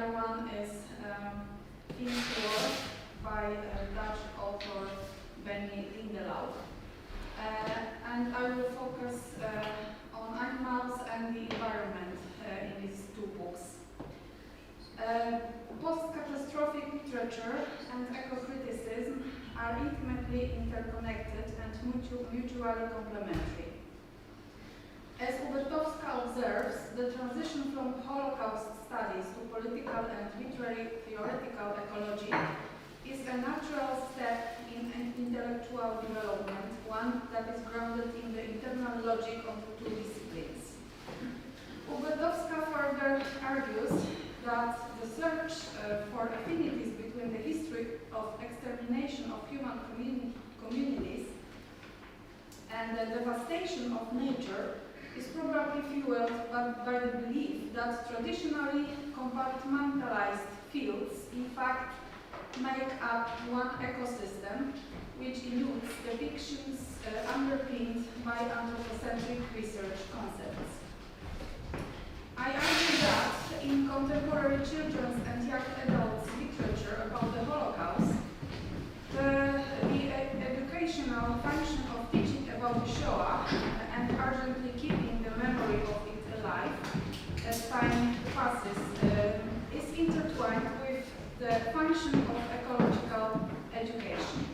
other one is Finished Work by Dutch author Bramie Grodzkiej. And I will focus on animals and the environment in these two books. Post-catastrophic literature and eco-criticism are intimately interconnected and mutually complementary. As Ubertowska observes, the transition from Holocaust studies to political and literary theoretical ecology is a natural step in an intellectual development, one that is grounded in the internal logic of the two disciplines. Ubertowska further argues that the search for affinities between the history of extermination of human communities and the devastation of nature is probably fueled by the belief that traditionally compartmentalized fields in fact make up one ecosystem, which eludes depictions underpinned by anthropocentric research concepts. I argue that in contemporary children's and young adults literature about the Holocaust, the educational function of teaching about the Shoah and urgently keeping the memory of it alive as time passes is intertwined with the function of ecological education,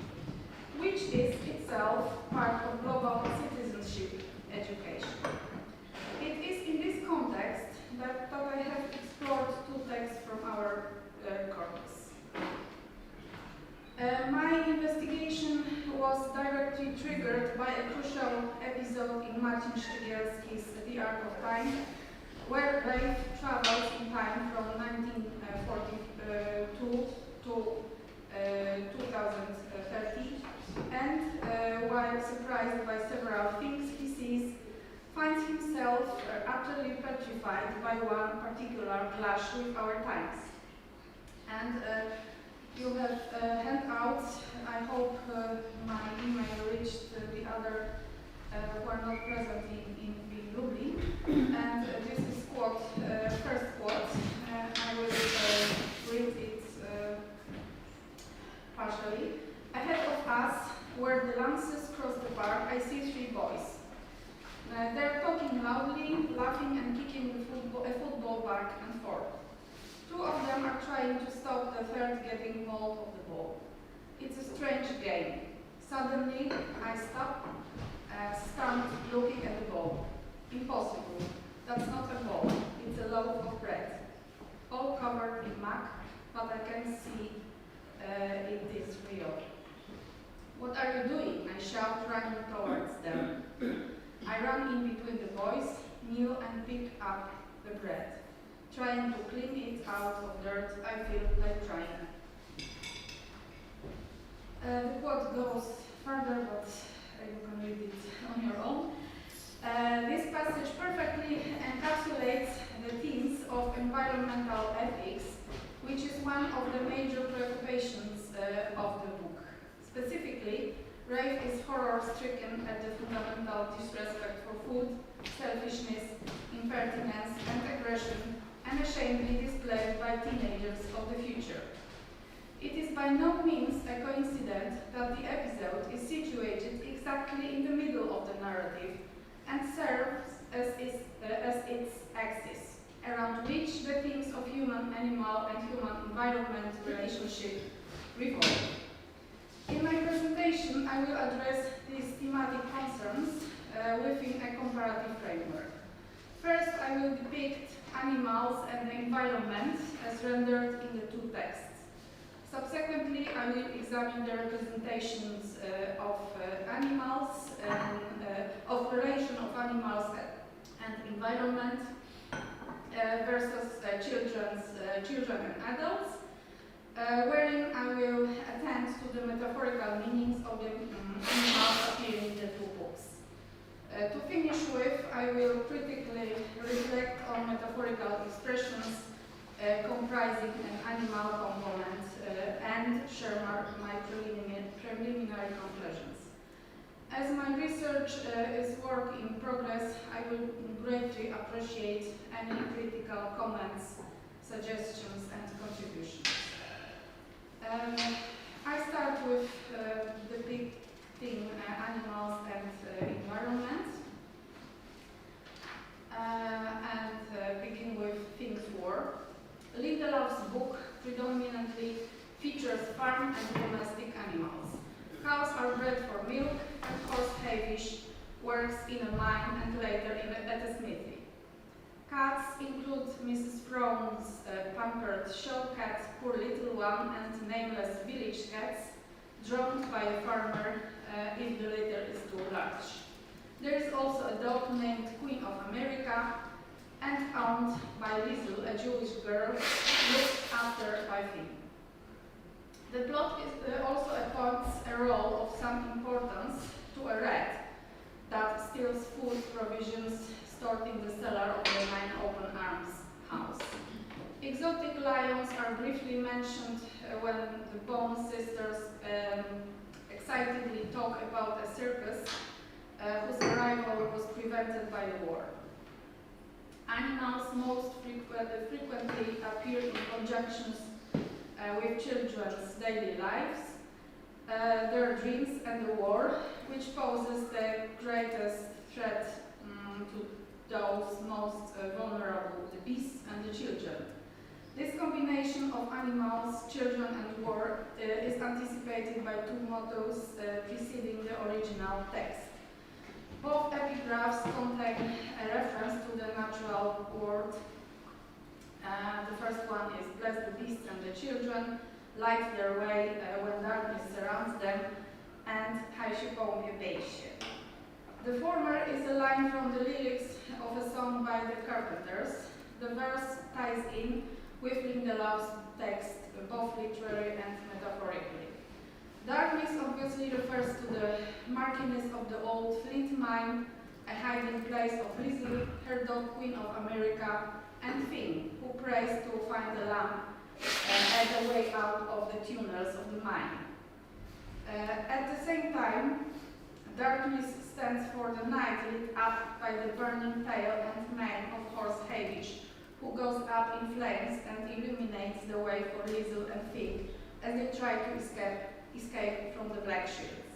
which is itself part of global citizenship education. It is in this context that I have explored two texts from our corpus. My investigation was directly triggered by a crucial episode in Martin Szczygielski's The Arc of Time, where Rafe travels in time from 1942 to 2030, and while surprised by several things he sees, finds himself utterly petrified by one particular clash with our times. And you have handouts. I hope my email reached the other who are not present in Lublinie. And this is quote, first quote. I will read it partially. Ahead of us, where the lances cross the park, I see three boys. They're talking loudly, laughing and kicking a football back and forth. Two of them are trying to stop the third getting hold of the ball. It's a strange game. Suddenly, I stop, stunned, looking at the ball. Impossible. That's not a ball. It's a loaf of bread. All covered in muck, but I can see it is real. What are you doing? I shout, running towards them. I run in between the boys, kneel and pick up the bread. Trying to clean it out of dirt, I feel like trying. The quote goes further, but you can read it on your own. This passage perfectly encapsulates the themes of environmental ethics, which is one of the major preoccupations of the book. Specifically, Rafe is horror-stricken at the fundamental disrespect for food, selfishness, impertinence, and aggression, unashamedly displayed by teenagers of the future. It is by no means a coincidence that the episode is situated exactly in the middle of the narrative and serves as its axis, around which the themes of human-animal and human-environment relationship revolve. In my presentation, I will address these thematic concerns within a comparative framework. First, I will depict animals and the environment as rendered in the two texts. Subsequently, I will examine the representations of animals and of relation of animals and environment versus children and adults, wherein I will attend to the metaphorical meanings of the animals appearing in the two books. To finish with, I will critically reflect on metaphorical expressions comprising an animal component and share my preliminary conclusions. As my research is work in progress, I will greatly appreciate any critical comments, suggestions and contributions. I start with the big thing, animals and environment, and begin with Things War. Lindelow's book predominantly features farm and domestic animals. Cows are bred for milk, and horse Havish works in a mine and later at a smithy. Cats include Mrs. Frome's pampered show cat, Poor Little One, and nameless village cats, drowned by a farmer if the litter is too large. There is also a dog named Queen of America, and owned by Liesl, a Jewish girl, looked after by Finn. The plot also appoints a role of some importance to a rat that steals food provisions stored in the cellar of the Nine Open Arms house. Exotic lions are briefly mentioned when the Bone sisters excitedly talk about a circus whose arrival was prevented by the war. Animals most frequently appear in conjunctions with children's daily lives, their dreams and the war, which poses the greatest threat to those most vulnerable, the beasts and the children. This combination of animals, children and war is anticipated by two mottos preceding the original text. Both epigraphs contain a reference to the natural world. The first one is bless the beasts and the children, light their way when darkness surrounds them, and haj się po mnie bej się. The former is a line from the lyrics of a song by the Carpenters. The verse ties in with Lindelow's text, both literary and metaphorically. Darkness obviously refers to the murkiness of the old flint mine, a hiding place of Liesl, her dog Queen of America, and Finn, who prays to find a lamp as a way out of the tunnels of the mine. At the same time, darkness stands for the night lit up by the burning tail and mane of horse Havish, who goes up in flames and illuminates the way for Liesl and Finn as they try to escape from the Black Shields.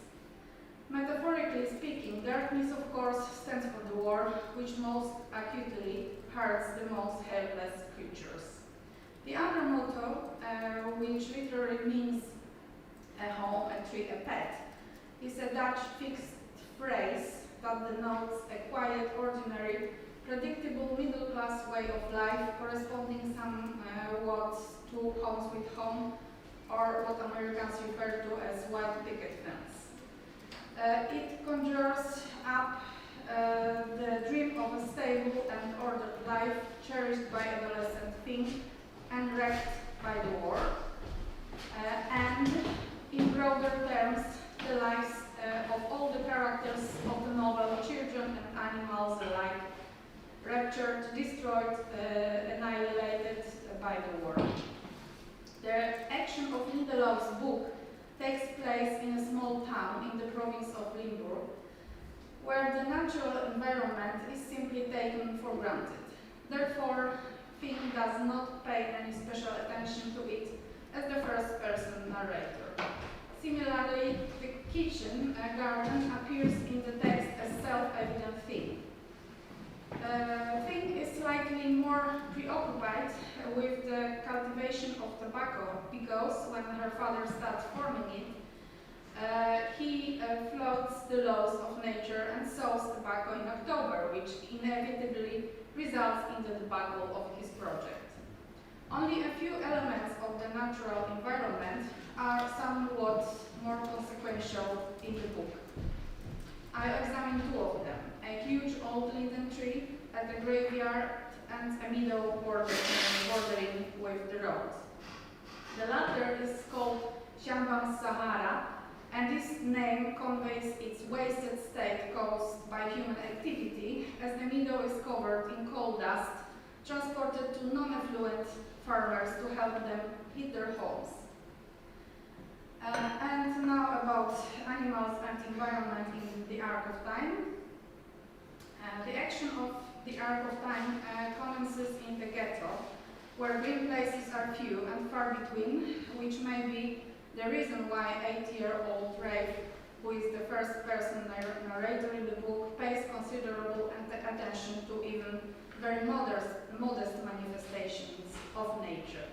Metaphorically speaking, darkness of course stands for the war, which most acutely hurts the most helpless creatures. The other motto, which literally means a home, a tree, a pet, is a Dutch fixed phrase that denotes a quiet, ordinary, predictable middle-class way of life corresponding somewhat to Home Sweet Home, or what Americans refer to as white picket fence. It conjures up the dream of a stable and ordered life cherished by adolescent Finn and wrecked by the war. And in broader terms, the lives of all the characters of the novel, children and animals alike, raptured, destroyed, annihilated by the war. The action of Lindelow's book takes place in a small town in the province of Limburg, where the natural environment is simply taken for granted. Therefore, Finn does not pay any special attention to it as the first-person narrator. Similarly, the kitchen garden appears in the text as self-evident thing. Finn is slightly more preoccupied with the cultivation of tobacco because when her father starts farming it, he flouts the laws of nature and sows tobacco in October, which inevitably results in the debacle of his project. Only a few elements of the natural environment are somewhat more consequential in the book. I examined two of them, a huge old linden tree at the graveyard and a meadow bordering with the road. The latter is called Shambham's Sahara, and this name conveys its wasted state caused by human activity, as the meadow is covered in coal dust transported to non-affluent farmers to help them heat their homes. And now about animals and environment in the arc of time. The action of the arc of time commences in the ghetto, where green places are few and far between, which may be the reason why 8-year-old Rafe, who is the first person narrator in the book, pays considerable attention to even very modest manifestations of nature.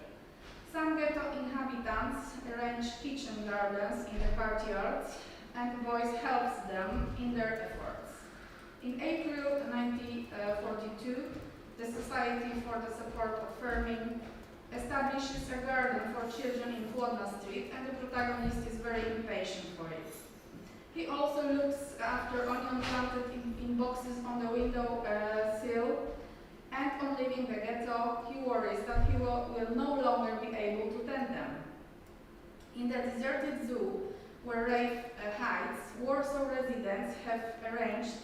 Some ghetto inhabitants arrange kitchen gardens in the courtyards, and the boys helps them in their efforts. In April 1942, the Society for the Support of Farming establishes a garden for children in Płodna Street, and the protagonist is very impatient for it. He also looks after onion planted in boxes on the window sill, and on leaving the ghetto, he worries that he will no longer be able to tend them. In the deserted zoo, where Rafe hides, Warsaw residents have arranged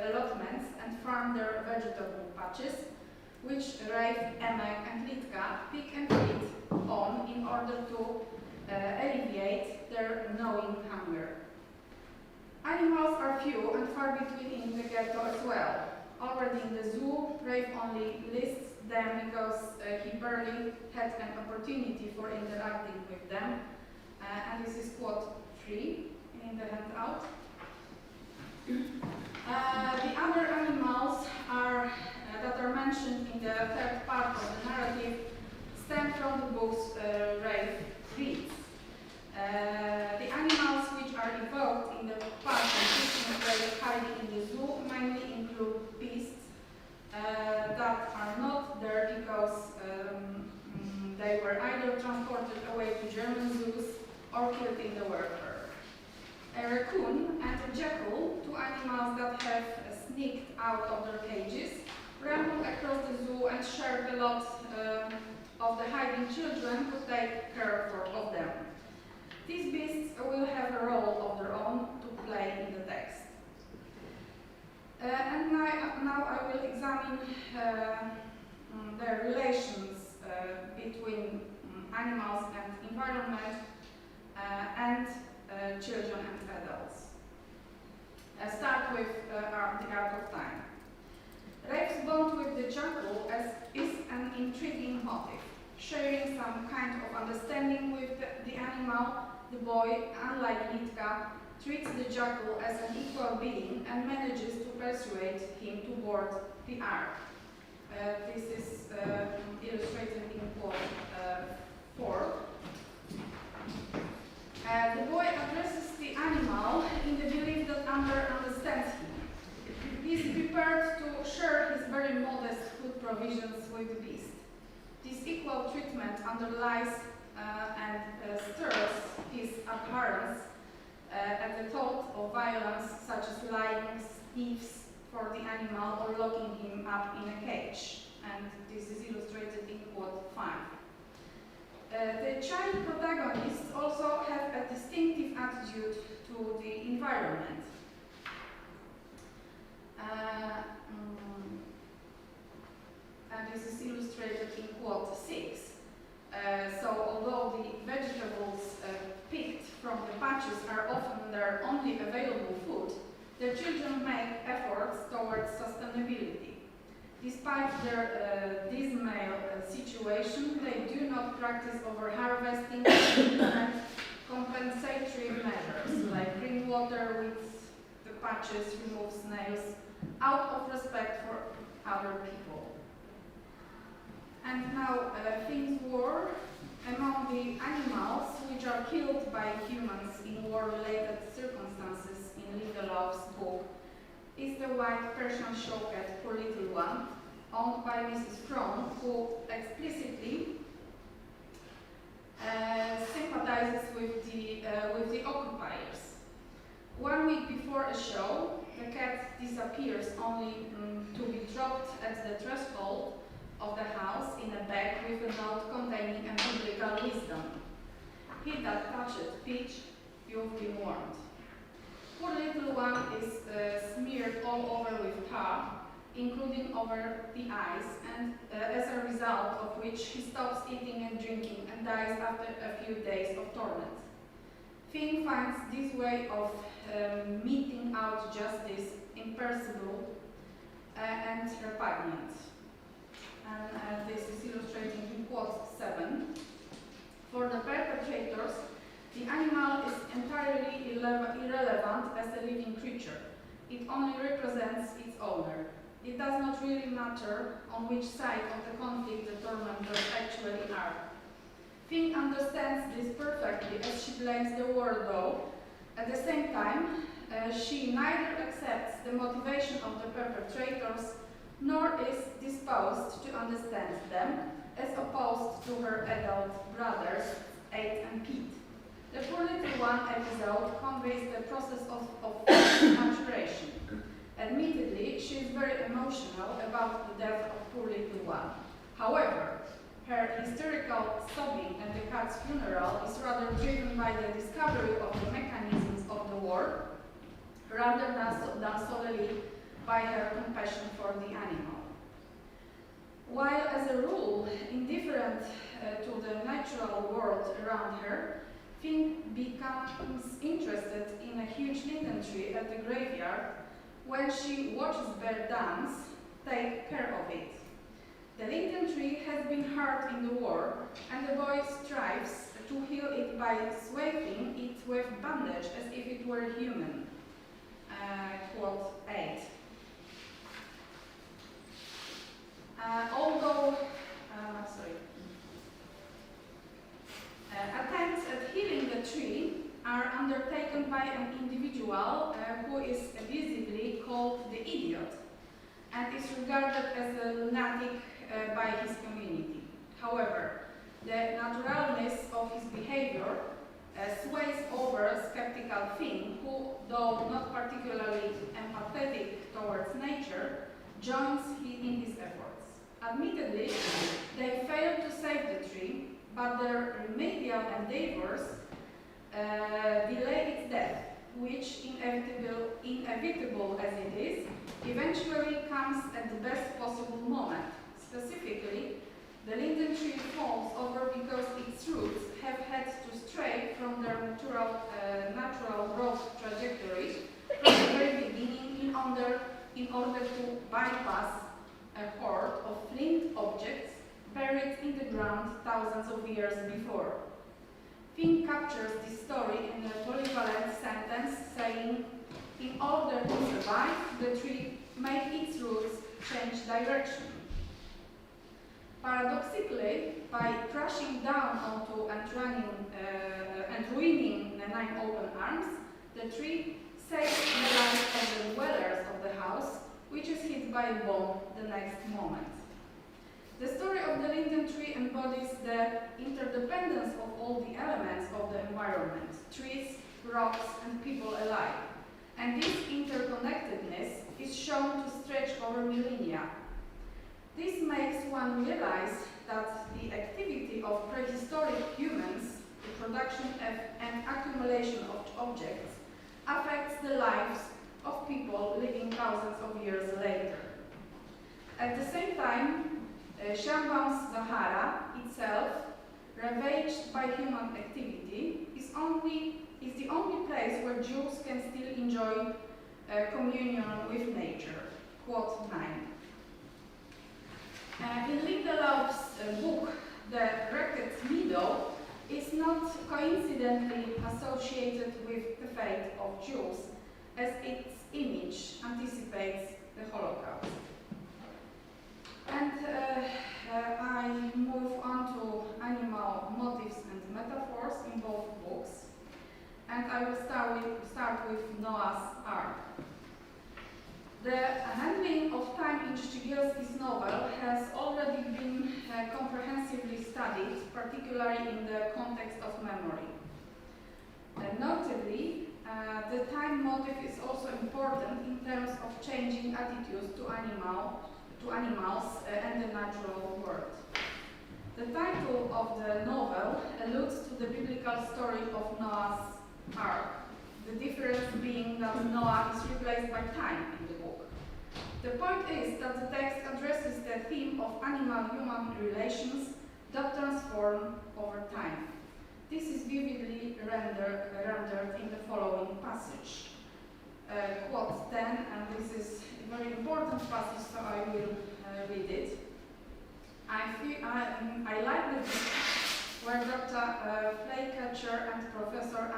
allotments and farm their vegetable patches, which Rafe, Emek and Litka pick and feed on in order to alleviate their gnawing hunger. Animals are few and far between in the ghetto as well. Already in the zoo, Rafe only lists them because he barely had an opportunity for interacting with them. And this is quote 3 in the handout. The other animals that are mentioned in the third part of the narrative stem from the books Rafe reads. The animals which are evoked in the part of Rafe hiding in the zoo mainly include beasts that are not there because they were either transported away to German zoos or killed in the warfare. A raccoon and a jackal, two animals that have sneaked out of their cages, rambled across the zoo and shared a lot of the hiding children who take care of them. These beasts will have a role of their own to play in the text. And now I will examine the relations between animals and environment and children and adults. Start with the Art of Time. Rafe's bond with the jackal is an intriguing motif. Sharing some kind of understanding with the animal, the boy, unlike Litka, treats the jackal as an equal being and manages to persuade him to board the ark. This is illustrated in quote 4. The boy addresses the animal in the belief that Amber understands him. He is prepared to share his very modest food provisions with the beast. This equal treatment underlies and stirs his abhorrence at the thought of violence such as lying sniffs for the animal or locking him up in a cage. And this is illustrated in quote 5. The child protagonists also have a distinctive attitude to the environment. And this is illustrated in quote 6. So although the vegetables picked from the patches are often their only available food, the children make efforts towards sustainability. Despite their dismal situation, they do not practice over-harvesting and implement compensatory measures like green water with the patches, remove snails, out of respect for other people. And now things war among the animals which are killed by humans in war-related circumstances in Lindelow's book is the white Persian showcat, Poor Little One, owned by Mrs. Fromm, who explicitly sympathizes with the occupiers. 1 week before a show, the cat disappears only to be dropped at the threshold of the house in a bag with a note containing a biblical wisdom. He that toucheth pitch, you've been warned. Poor Little One is smeared all over with tar, including over the eyes, and as a result of which he stops eating and drinking and dies after a few days of torment. Finn finds this way of meting out justice imperceptible and repugnant. And this is illustrated in quote traitors, the animal is entirely irrelevant as a living creature. It only represents its owner. It does not really matter on which side of the conflict the tormentors actually are. Finn understands this perfectly as she blames the war, though. At the same time, she neither accepts the motivation of the perpetrators nor is disposed to understand them, as opposed to her adult brothers, Ade and Pete. The Poor Little One episode conveys the process of maturation. Admittedly, she is very emotional about the death of Poor Little One. However, her hysterical sobbing at the cat's funeral is rather driven by the discovery of the mechanisms of the war, rather than solely by her compassion for the animal. While, as a rule, indifferent to the natural world around her, Finn becomes interested in a huge linden tree at the graveyard. When she watches Bear dance, take care of it. The linden tree has been hurt in the war, and the boy strives to heal it by swathing it with bandage as if it were human. Quote 8. Attempts at healing the tree are undertaken by an individual who is visibly called the idiot and is regarded as a lunatic by his community. However, the naturalness of his behavior sways over skeptical Finn, who, though not particularly empathetic towards nature, joins in his efforts. Admittedly, they fail to save the tree, but their remedial endeavors delay its death, which, inevitable as it is, eventually comes at the best possible moment. Specifically, the linden tree falls over because its roots have had to stray from their natural growth trajectory from the very beginning in order to bypass a horde of flint objects buried in the ground thousands of years before. Finn captures this story in a polyvalent sentence saying, "In order to survive, the tree made its roots change direction." Paradoxically, by crashing down onto and ruining the 9 open arms, the tree saves the life of the dwellers of the house, which is hit by a bomb the next moment. The story of the linden tree embodies the interdependence of all the elements of the environment, trees, rocks, and people alike. And this interconnectedness is shown to stretch over millennia. This makes one realize that the activity of prehistoric humans, the production and accumulation of objects, affects the lives of people living thousands of years later. At the same time, Shambha's Sahara itself, ravaged by human activity, is the only place where Jews can still enjoy communion with nature. Quote 9. In Lindelow's book, The Wrecked Meadow is not coincidentally associated with the fate of Jews, as its image anticipates the Holocaust. And I move on to animal motifs and metaphors in both books. And I will start with Noah's Ark. The handling of time in Ścigierski's novel has already been comprehensively studied, particularly in the context of memory. Notably, the time motif is also important in terms of changing attitudes to animals and the natural world. The title of the novel alludes to the biblical story of Noah's Ark, the difference being that Noah is replaced by time in the book. The point is that the text addresses the theme of animal-human relations that transform over time. This is vividly rendered in the following passage. Quote 10, and this is a very important passage, so I will read it. I like the where Dr. Fleikacher and Professor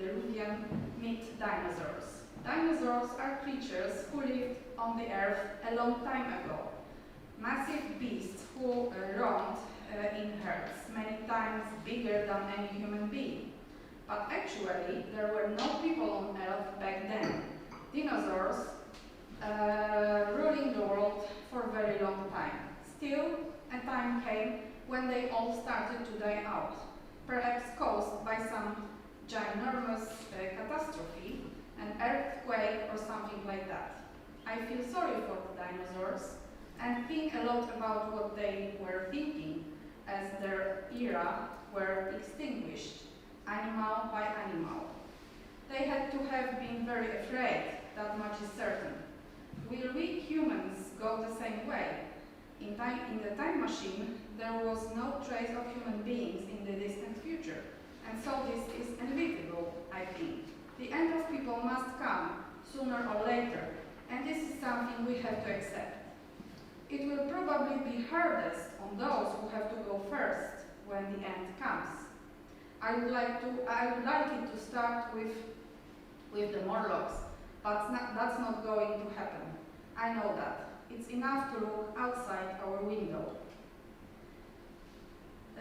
Lublinie meet dinosaurs. Dinosaurs are creatures who lived on the earth a long time ago. Massive beasts who roamed in herds, many times bigger than any human being. But actually, there were no people on earth back then. Dinosaurs ruling the world for a very long time. Still, a time came when they all started to die out, perhaps caused by some ginormous catastrophe, an earthquake or something like that. I feel sorry for the dinosaurs and think a lot about what they were thinking as their era were extinguished, animal by animal. They had to have been very afraid, that much is certain. Will we humans go the same way? In the time machine, there was no trace of human beings in the distant future, and so this is inevitable, I think. The end of people must come, sooner or later, and this is something we have to accept. It will probably be hardest on those who have to go first when the end comes. I would like it to start with the Morlocks, but that's not going to happen. I know that. It's enough to look outside our window.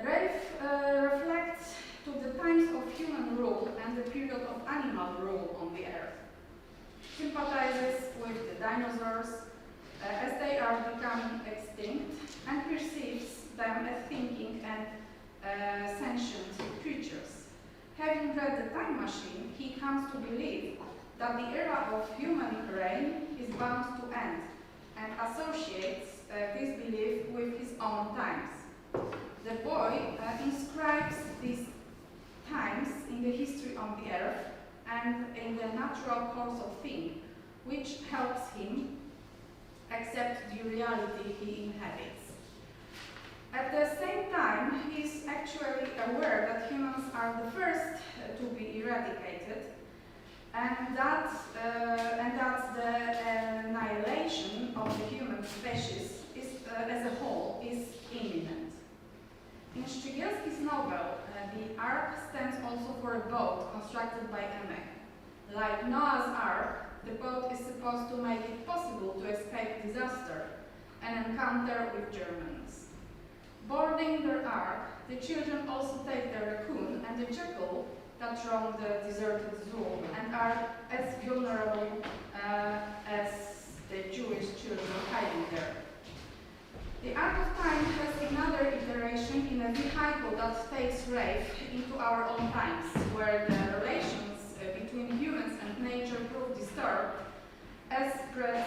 Rafe reflects to the times of human rule and the period of animal rule on the earth. Sympathizes with the dinosaurs as they are becoming extinct and perceives them as thinking and sentient creatures. Having read the time machine, he comes to believe that the era of human reign is bound to end, and associates this belief with his own times. The boy inscribes these times in the history of the earth and in the natural course of things, which helps him accept the reality he inhabits. At the same time, he is actually aware that humans are the first to be eradicated, and that the annihilation of the human species as a whole is imminent. In Szczygielski's novel, the Ark stands also for a boat constructed by Emek. Like Noah's Ark, the boat is supposed to make it possible to escape disaster and encounter with Germans. Boarding their ark, the children also take the raccoon and the jackal that roam the deserted zoo and are as vulnerable as the Jewish children hiding there. The Ark of Time has another iteration in a vehicle that takes Rafe into our own times, where the relations between humans and nature prove disturbed as bread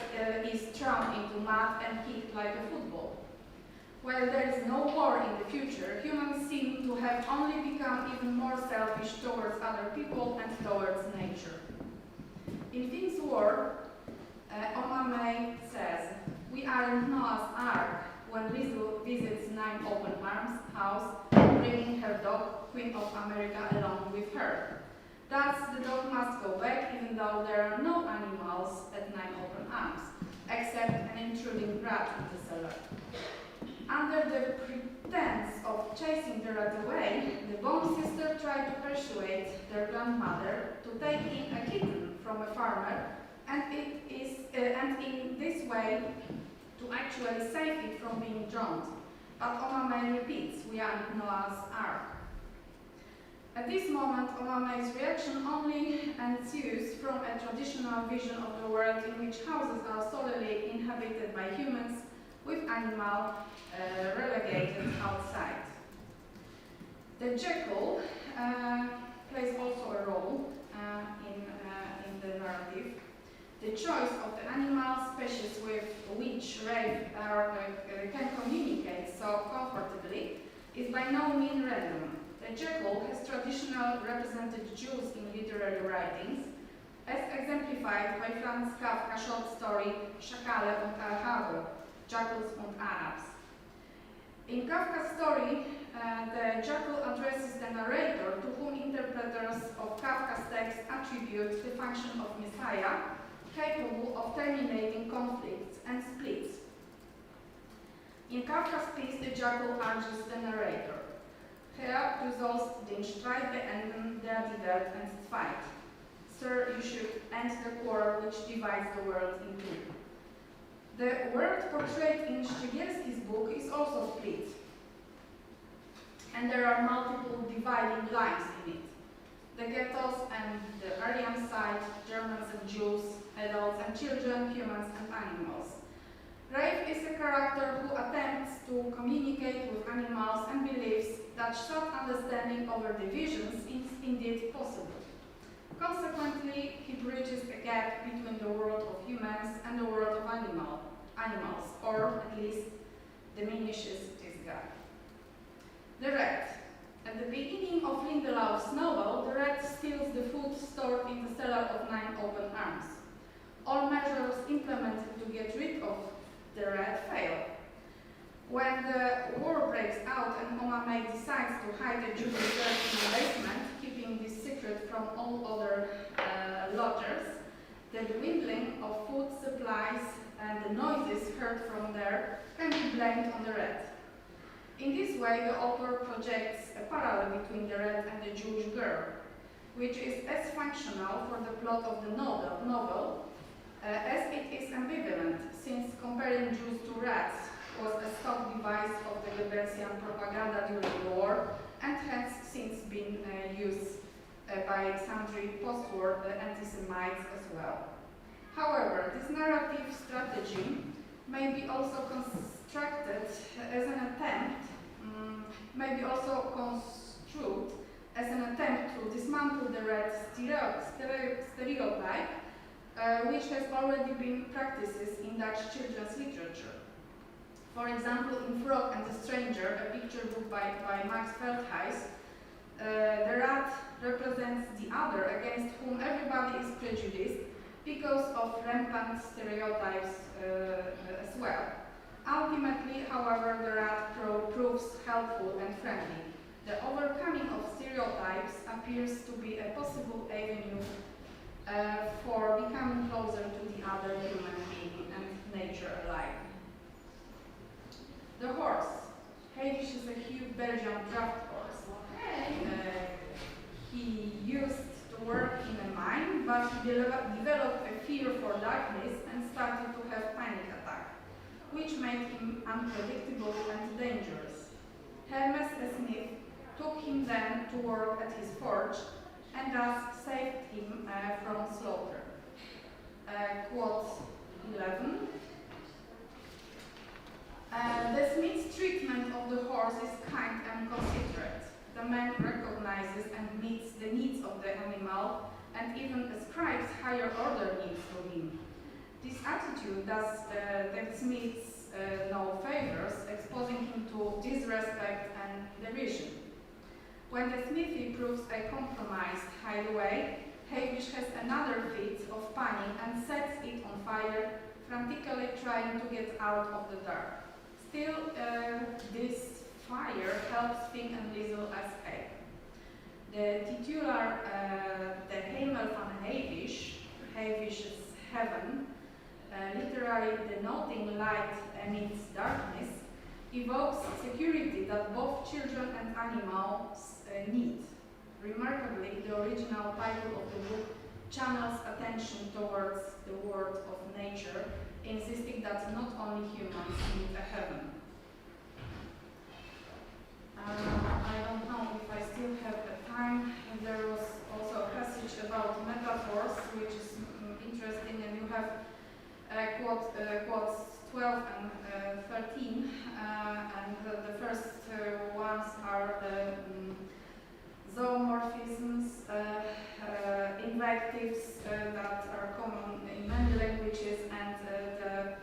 is thrown into mud and kicked like a football. While there is no war in the future, humans seem to have only become even more selfish towards other people and towards nature. In Finn's War, Oma May says, "We are in Noah's Ark when Lizu visits Nine Open Arms house, bringing her dog, Queen of America, along with her. Thus, the dog must go back even though there are no animals at Nine Open Arms, except an intruding rat in the cellar." Under the pretense of chasing the rat away, the Bone sister tried to persuade their grandmother to take in a kitten from a farmer, and in this way to actually save it from being drowned. But Oma May repeats, "We are in Noah's Ark." At this moment, Oma May's reaction only ensues from a traditional vision of the world in which houses are solely inhabited by humans, with animal relegated outside. The jackal plays also a role in the narrative. The choice of the animal species with which Rafe can communicate so comfortably is by no means random. The jackal has traditionally represented Jews in literary writings, as exemplified by Franz Kafka's short story Szakale und Arabe, Jackals und Arabs. In Kafka's story, the jackal addresses the narrator, to whom interpreters of Kafka's text attribute the function of Messiah, capable of terminating conflicts and splits. In Kafka's piece, the jackal urges the narrator, Hier, du sollst den Streit beenden, der die Welt entzweit. Sir, you should end the quarrel which divides the world in two. The world portrayed in Szczegielski's book is also split, and there are multiple dividing lines in it. The ghettos and the Aryan side, Germans and Jews, adults and children, humans and animals. Rafe is a character who attempts to communicate with animals and believes that such understanding over divisions is indeed possible. Consequently, he bridges a gap between the world of humans and the world of animals, or at least diminishes this gap. The rat. At the beginning of Lindelau's novel, the rat steals the food stored in the cellar of 9 open arms. All measures implemented to get rid of the rat fail. When the war breaks out and Oma May decides to hide the Jewish rat in the basement, keeping this secret from all other lodgers, the dwindling of food supplies and the noises heard from there can be blamed on the rat. In this way, the author projects a parallel between the rat and the Jewish girl, which is as functional for the plot of the novel as it is ambivalent, since comparing Jews to rats was a stock device of the Goebbelsian propaganda during the war and has since been used by sundry post-war anti-Semites as well. However, this narrative strategy may be also constructed as an attempt, to dismantle the rat stereotype, which has already been practices in Dutch children's literature. For example, in Frog and the Stranger, a picture book by Max Feldhuis, the rat represents the other against whom everybody is prejudiced because of rampant stereotypes as well. Ultimately, however, the rat proves helpful and friendly. The overcoming of stereotypes appears to be a possible avenue for becoming closer to the other human being and nature alike. The horse. Hamish is a huge Belgian draft horse. He used to work in a mine, but he developed a fear for darkness and started to have panic attack, which made him unpredictable and dangerous. Hermes Smith took him then to work at his forge and thus saved him from slaughter. Quote 11. The Smith's treatment of the horse is kind and considerate. The man recognizes and meets the needs of the animal and even ascribes higher order needs to him. This attitude does the Smiths no favors, exposing him to disrespect and derision. When the smithy proves a compromised hideaway, Hamish has another fit of panic and sets it on fire, frantically trying to get out of the dark. Still, this fire helps Finn and Liesel escape. The titular, the Hemel van Havish, Havish's heaven, literally denoting light amidst darkness, evokes security that both children and animals need. Remarkably, the original title of the book channels attention towards the world of nature, insisting that not only humans need a heaven. I don't know if I still have the time. There was also a passage about metaphors, which is interesting, and you have quotes 12 and 13, and the first ones are the zoomorphisms, invectives that are common in many languages, and the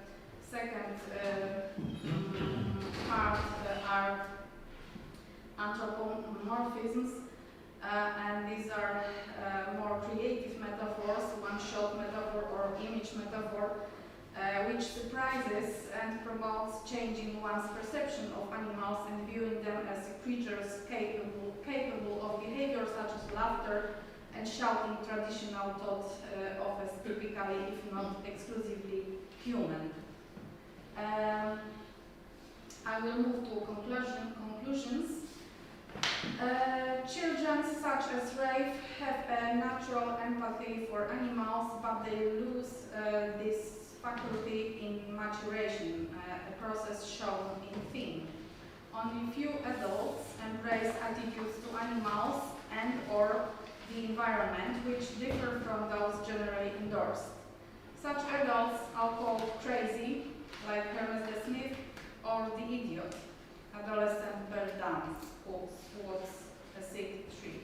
second part are anthropomorphisms, and these are more creative metaphors, one-shot metaphor or image metaphor, which surprises and promotes changing one's perception of animals and viewing them as creatures capable of behavior such as laughter and shouting, traditional thought of as typically, if not exclusively, human. I will move to conclusions. Children such as Rafe have a natural empathy for animals, but they lose this faculty in maturation, a process shown in theme. Only few adults embrace attitudes to animals and or the environment which differ from those generally endorsed. Such adults are called crazy, like Hermes de Smith, or the idiot, adolescent bird dance, who swats a sick tree.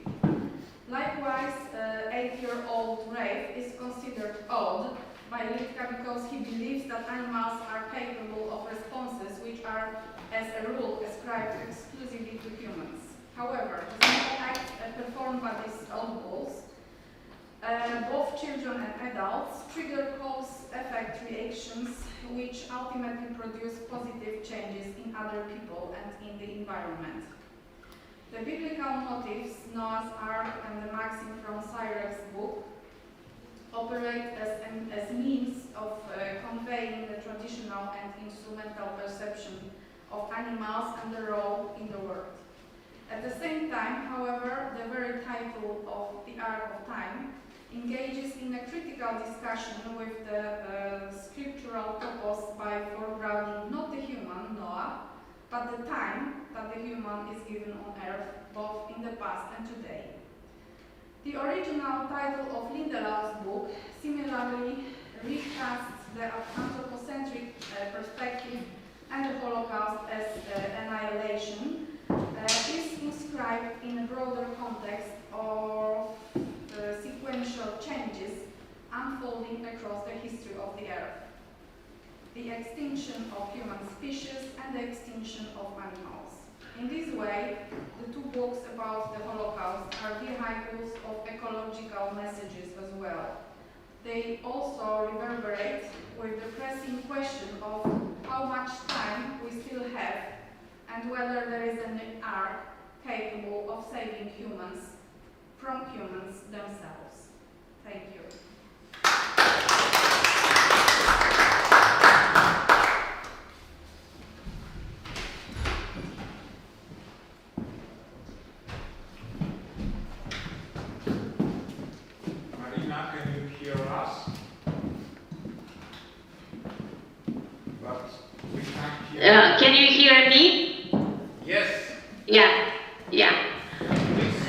Likewise, 8-year-old Rafe is considered odd by Litka because he believes that animals are capable of responses which are, as a rule, ascribed exclusively to humans. However, the small acts performed by these oddballs, both children and adults, trigger cause-effect reactions which ultimately produce positive changes in other people and in the environment. The biblical motifs, Noah's Ark and the maxim from Cyrek's book, operate as means of conveying the traditional and instrumental perception of animals and their role in the world. At the same time, however, the very title of The Ark of Time engages in a critical discussion with the scriptural topos by foregrounding not the human, Noah, but the time that the human is given on earth, both in the past and today. The original title of Lindelau's book similarly recasts the anthropocentric perspective and the Holocaust as annihilation, is inscribed in a broader context of sequential changes unfolding across the history of the earth. The extinction of human species and the extinction of animals. In this way, the two books about the Holocaust are vehicles of ecological messages as well. They also reverberate with the pressing question of how much time we still have and whether there is an ark capable of saving humans from humans themselves. Thank you. Marina, can you hear us? But we can't hear. Can you hear me? Yes.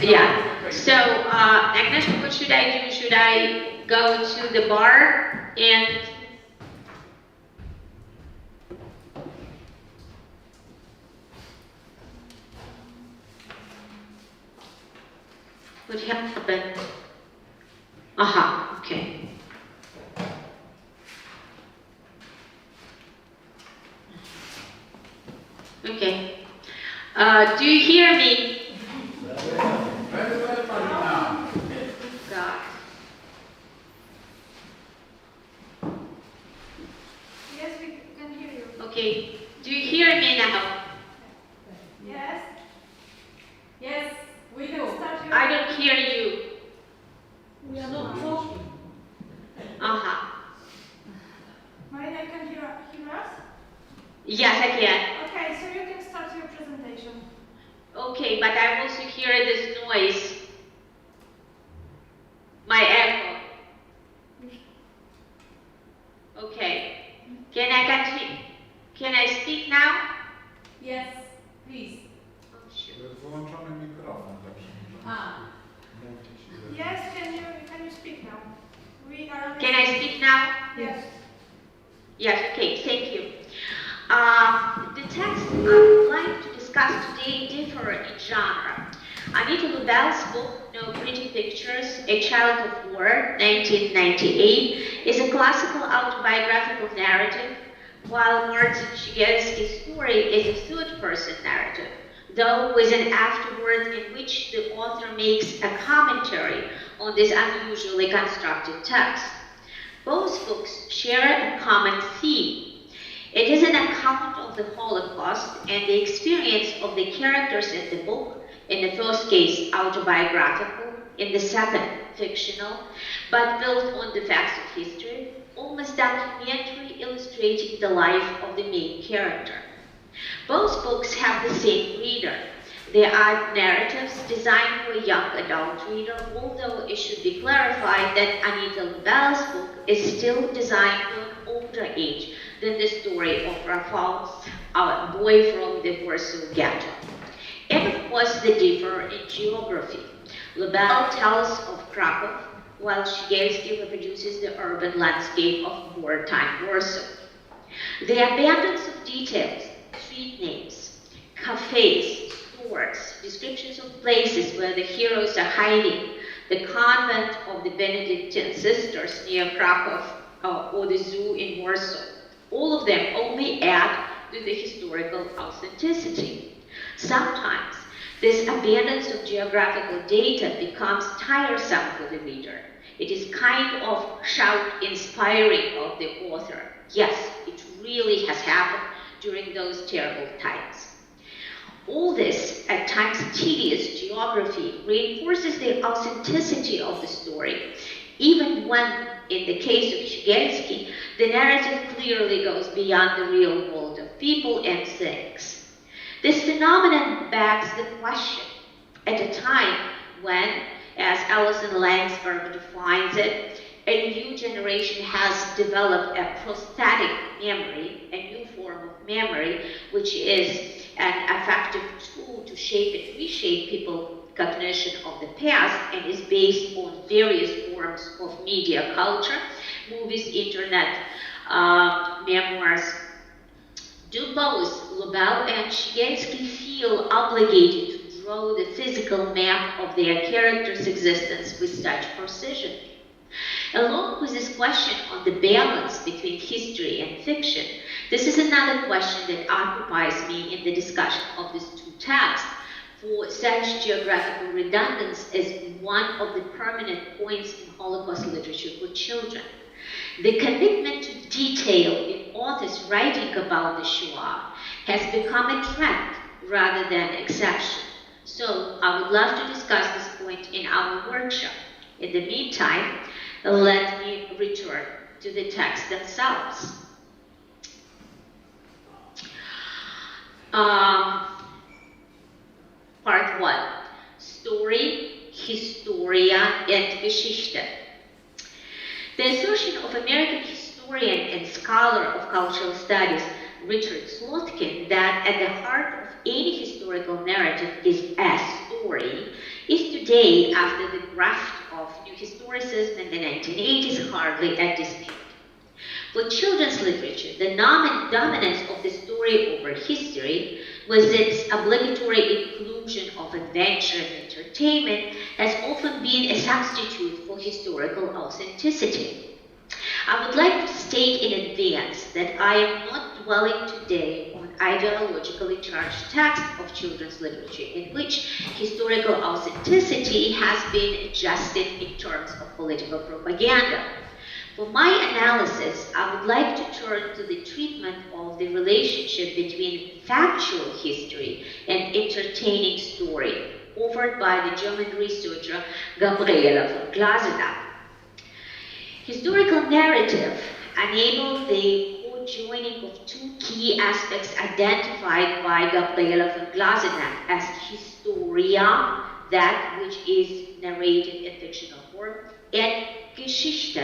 Yeah. So, Agnieszka, what should I do? Should I go to the bar and... What happened? Aha, okay. Okay. Do you hear me? Very well, Marina. God. Yes, we can hear you. Okay. Do you hear me now? Yes? Yes, we do. I don't hear you. We are not talking. Marina, you can hear us? Yes, I can. Okay, so you can start your presentation. Okay, but I also hear this noise. My echo. Okay. Can I continue? Can I speak now? Yes, please. Oh, sure. Wyłączony mikrofon, także mówić. Yes, can you speak now? We are. Can I speak now? Yes. Yes, okay, thank you. The texts I would like to discuss today differ in genre. Anita Lubel's book, No Pretty Pictures, A Child of War, 1998, is a classical autobiographical narrative, while Martin Shigelski's story is a third-person narrative, though with an afterword in which the author makes a commentary on this unusually constructed text. Both books share a common theme. It is an account of the Holocaust and the experience of the characters in the book, in the first case autobiographical, in the second fictional, but built on the facts of history, almost documentary, illustrating the life of the main character. Both books have the same reader, There are narratives designed for a young adult reader, although it should be clarified that Anita Lubel's book is still designed for an older age than the story of Rafal's boy from the Warsaw Ghetto. And of course, they differ in geography. Lubel tells of Krakow, while Szygielski reproduces the urban landscape of wartime Warsaw. The abundance of details, street names, cafes, stores, descriptions of places where the heroes are hiding, the convent of the Benedictine sisters near Krakow, or the zoo in Warsaw, all of them only add to the historical authenticity. Sometimes, this abundance of geographical data becomes tiresome for the reader. It is kind of shout-inspiring of the author. Yes, it really has happened during those terrible times. All this, at times tedious geography, reinforces the authenticity of the story, even when, in the case of Szygielski, the narrative clearly goes beyond the real world of people and things. This phenomenon begs the question, at a time when, as Alison Langsberg defines it, a new generation has developed a prosthetic memory, a new form of memory, which is an effective tool to shape and reshape people's cognition of the past and is based on various forms of media culture, movies, internet, memoirs. Do both Lubel and Szygielski feel obligated to draw the physical map of their characters' existence with such precision? Along with this question on the balance between history and fiction, this is another question that occupies me in the discussion of these two texts, for such geographical redundance is one of the permanent points in Holocaust literature for children. The commitment to detail in authors writing about the Shoah has become a trend rather than an exception. So I would love to discuss this point in our workshop. In the meantime, let me return to the texts themselves. Part 1. Story, Historia, and Geschichte. The assertion of American historian and scholar of cultural studies Richard Slotkin that at the heart of any historical narrative is a story is today, after the graft of new historicism in the 1980s, hardly a dispute. For children's literature, the dominance of the story over history, with its obligatory inclusion of adventure and entertainment, has often been a substitute for historical authenticity. I would like to state in advance that I am not dwelling today on ideologically charged texts of children's literature in which historical authenticity has been adjusted in terms of political propaganda. For my analysis, I would like to turn to the treatment of the relationship between factual history and entertaining story offered by the German researcher Gabriela von Glasenapp. Historical narrative enables the co-joining of two key aspects identified by Gabriela von Glasenapp as historia, that which is narrated in fictional form, and Geschichte,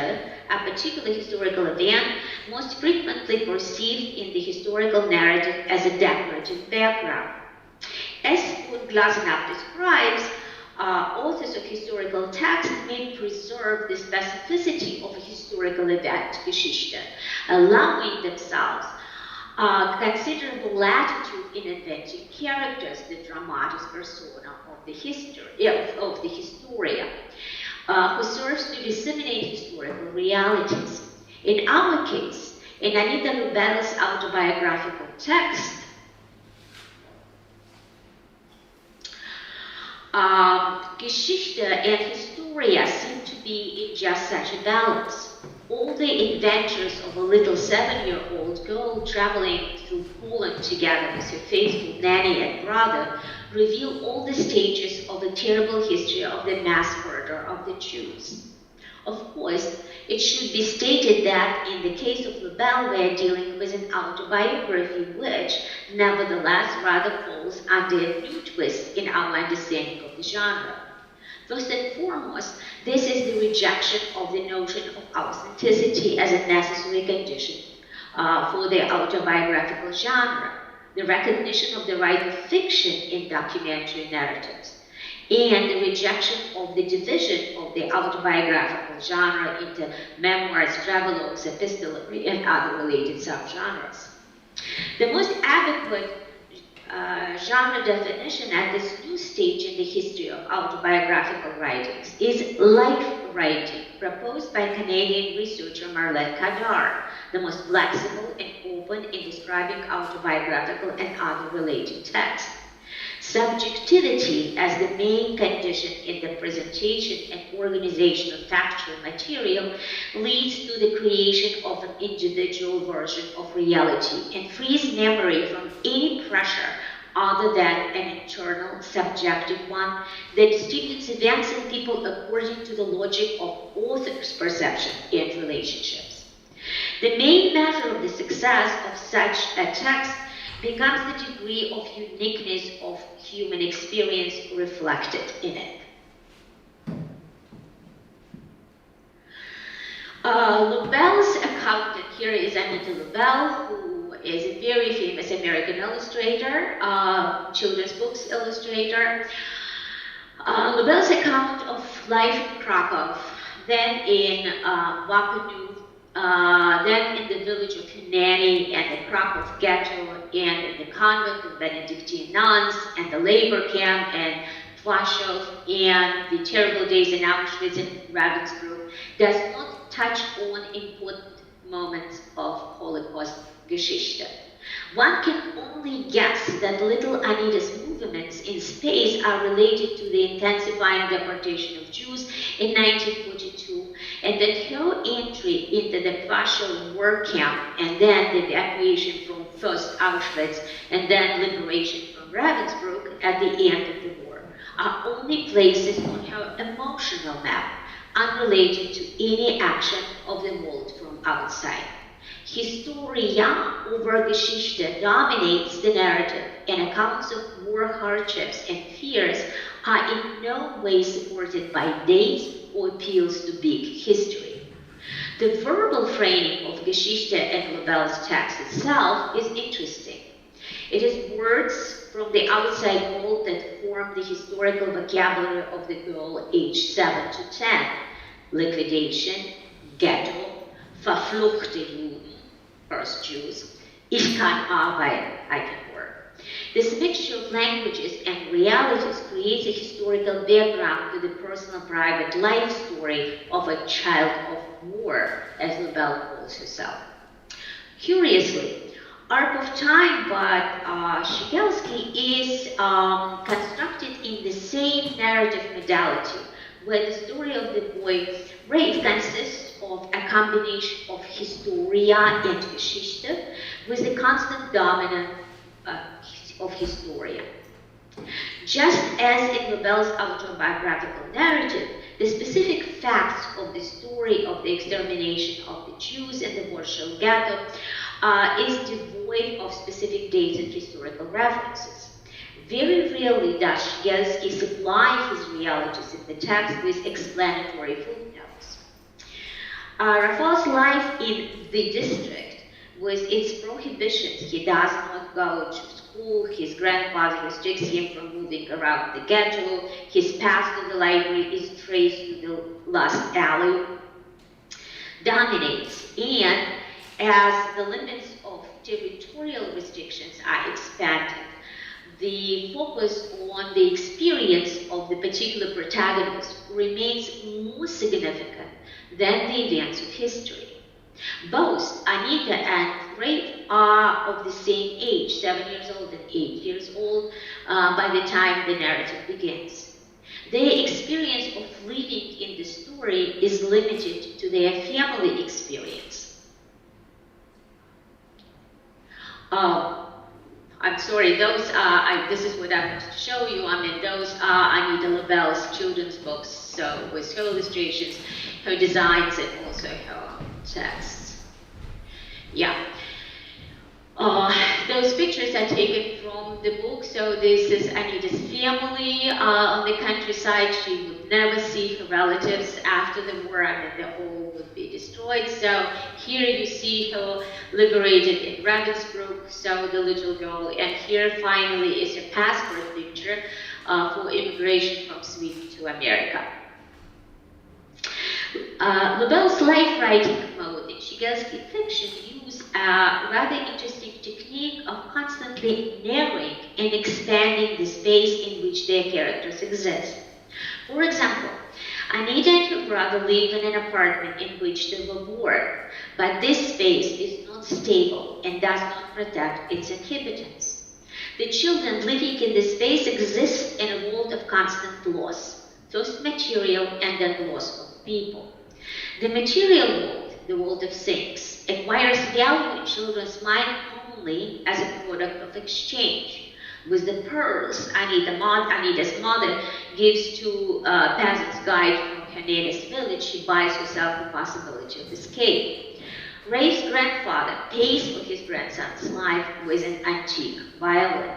a particular historical event, most frequently perceived in the historical narrative as a decorative background. As von Glasenapp describes, authors of historical texts may preserve the specificity of a historical event, Geschichte, allowing themselves considerable latitude in inventing characters, the dramatis persona of the historia, who serves to disseminate historical realities. In our case, in Anita Lubel's autobiographical text, Geschichte and Historia seem to be in just such a balance. All the adventures of a little 7-year-old girl traveling through Poland together with her faithful nanny and brother reveal all the stages of the terrible history of the mass murder of the Jews. Of course, it should be stated that in the case of Lubel, we are dealing with an autobiography which, nevertheless, rather falls under a new twist in our understanding of the genre. First and foremost, this is the rejection of the notion of authenticity as a necessary condition for the autobiographical genre, the recognition of the right of fiction in documentary narratives, and the rejection of the division of the autobiographical genre into memoirs, travelogues, epistolary, and other related subgenres. The most adequate genre definition at this new stage in the history of autobiographical writings is life writing, proposed by Canadian researcher Marlette Kadar, the most flexible and open in describing autobiographical and other related texts. Subjectivity as the main condition in the presentation and organization of factual material leads to the creation of an individual version of reality and frees memory from any pressure other than an internal, subjective one that distributes events and people according to the logic of author's perception and relationships. The main measure of the success of such a text becomes the degree of uniqueness of human experience reflected in it. Lubel's accountant here is Anita Lubel, who is a very famous American illustrator, children's books illustrator. Lubel's account of life in Krakow, then in Wapenu, then in the village of Hunani and the Krakow ghetto, and in the convent of Benedictine nuns, and the labor camp, and Płaszów, and the terrible days in Auschwitz and Ravensbrück, does not touch on important moments of Holocaust Geschichte. One can only guess that little Anita's movements in space are related to the intensifying deportation of Jews in 1942, and that her entry into the Płaszów war camp and then the evacuation from first Auschwitz and then liberation from Ravensbrück at the end of the war are only places on her emotional map, unrelated to any action of the world from outside. Historia over Geschichte dominates the narrative, and accounts of war hardships and fears are in no way supported by dates or appeals to big history. The verbal framing of Geschichte and Lubel's text itself is interesting. It is words from the outside world that form the historical vocabulary of the girl aged 7 to 10. Liquidation, ghetto, verfluchte Juden, first Jews, ich kann arbeiten, I can work. This mixture of languages and realities creates a historical background to the personal private life story of a child of war, as Lubel calls herself. Curiously, Arc of Time by Shigelski is constructed in the same narrative modality, where the story of the boy Rafe consists of a combination of Historia and Geschichte, with the constant dominant of Historia. Just as in Lubel's autobiographical narrative, the specific facts of the story of the extermination of the Jews in the Warsaw Ghetto is devoid of specific dates and historical references. Very rarely does Shigelski supply his realities in the text with explanatory footnotes. Raphael's life in the district, with its prohibitions, he does not go to school, his grandfather restricts him from moving around the ghetto, his path to the library is traced to the last alley, dominates, and as the limits of territorial restrictions are expanded, the focus on the experience of the particular protagonist remains more significant than the events of history. Both Anita and Rafe are of the same age, 7 years old and 8 years old, by the time the narrative begins. Their experience of living in the story is limited to their family experience. I'm sorry, those this is what I wanted to show you. I mean, those are Anita Lubel's children's books So with her illustrations, her designs, and also her texts. Yeah. Those pictures are taken from the book. So this is Anita's family on the countryside. She would never see her relatives after the war. I mean, they all would be destroyed. So here you see her liberated in Ravensbrück, so the little girl. And here finally is her passport picture for immigration from Sweden to America. Lubel's life-writing mode in Shigelski fiction used a rather interesting technique of constantly narrowing and expanding the space in which their characters exist. For example, Anita and her brother live in an apartment in which they were born, but this space is not stable and does not protect its inhabitants. The children living in this space exist in a world of constant loss, first material and then loss of people. The material world, the world of things, acquires value in children's mind only as a product of exchange. With the pearls Anita's mother gives to a peasant's guide from her native village, she buys herself the possibility of escape. Ray's grandfather pays for his grandson's life with an antique violin.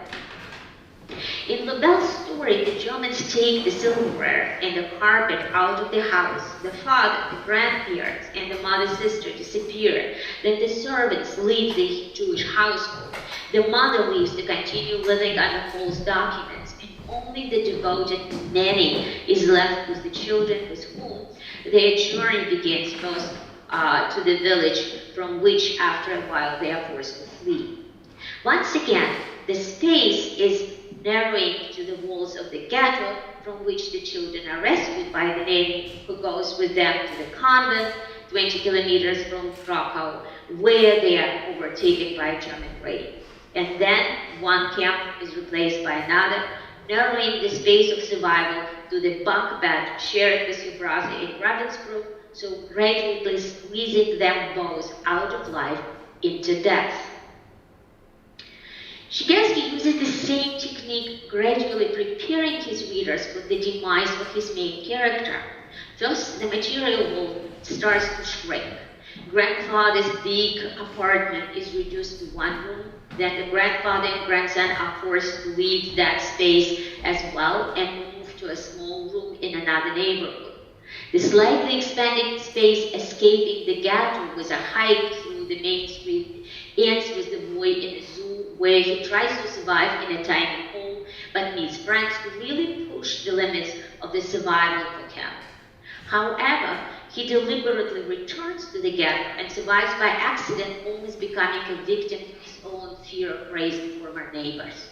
In Lubel's story, the Germans take the silverware and the carpet out of the house. The father, the grandparents, and the mother's sister disappear. Then the servants leave the Jewish household. The mother leaves to continue living under false documents, and only the devoted nanny is left with the children with whom their journey begins first to the village from which after a while they are forced to flee. Once again, the space is narrowing to the walls of the ghetto from which the children are rescued by the nanny who goes with them to the convent 20 kilometers from Krakow, where they are overtaken by a German raid. And then one camp is replaced by another, narrowing the space of survival to the bunk bed shared with your brother in Ravensbrück, so gradually squeezing them both out of life into death. Shigelski uses the same technique, gradually preparing his readers for the demise of his main character. First, the material world starts to shrink. Grandfather's big apartment is reduced to one room. Then the grandfather and grandson are forced to leave that space as well and move to a small room in another neighborhood. The slightly expanding space escaping the ghetto with a hike through the main street ends with the boy in a zoo where he tries to survive in a tiny hole but meets friends who really push the limits of the survival for him. However, he deliberately returns to the ghetto and survives by accident, almost becoming a victim to his own fear of raising former neighbors.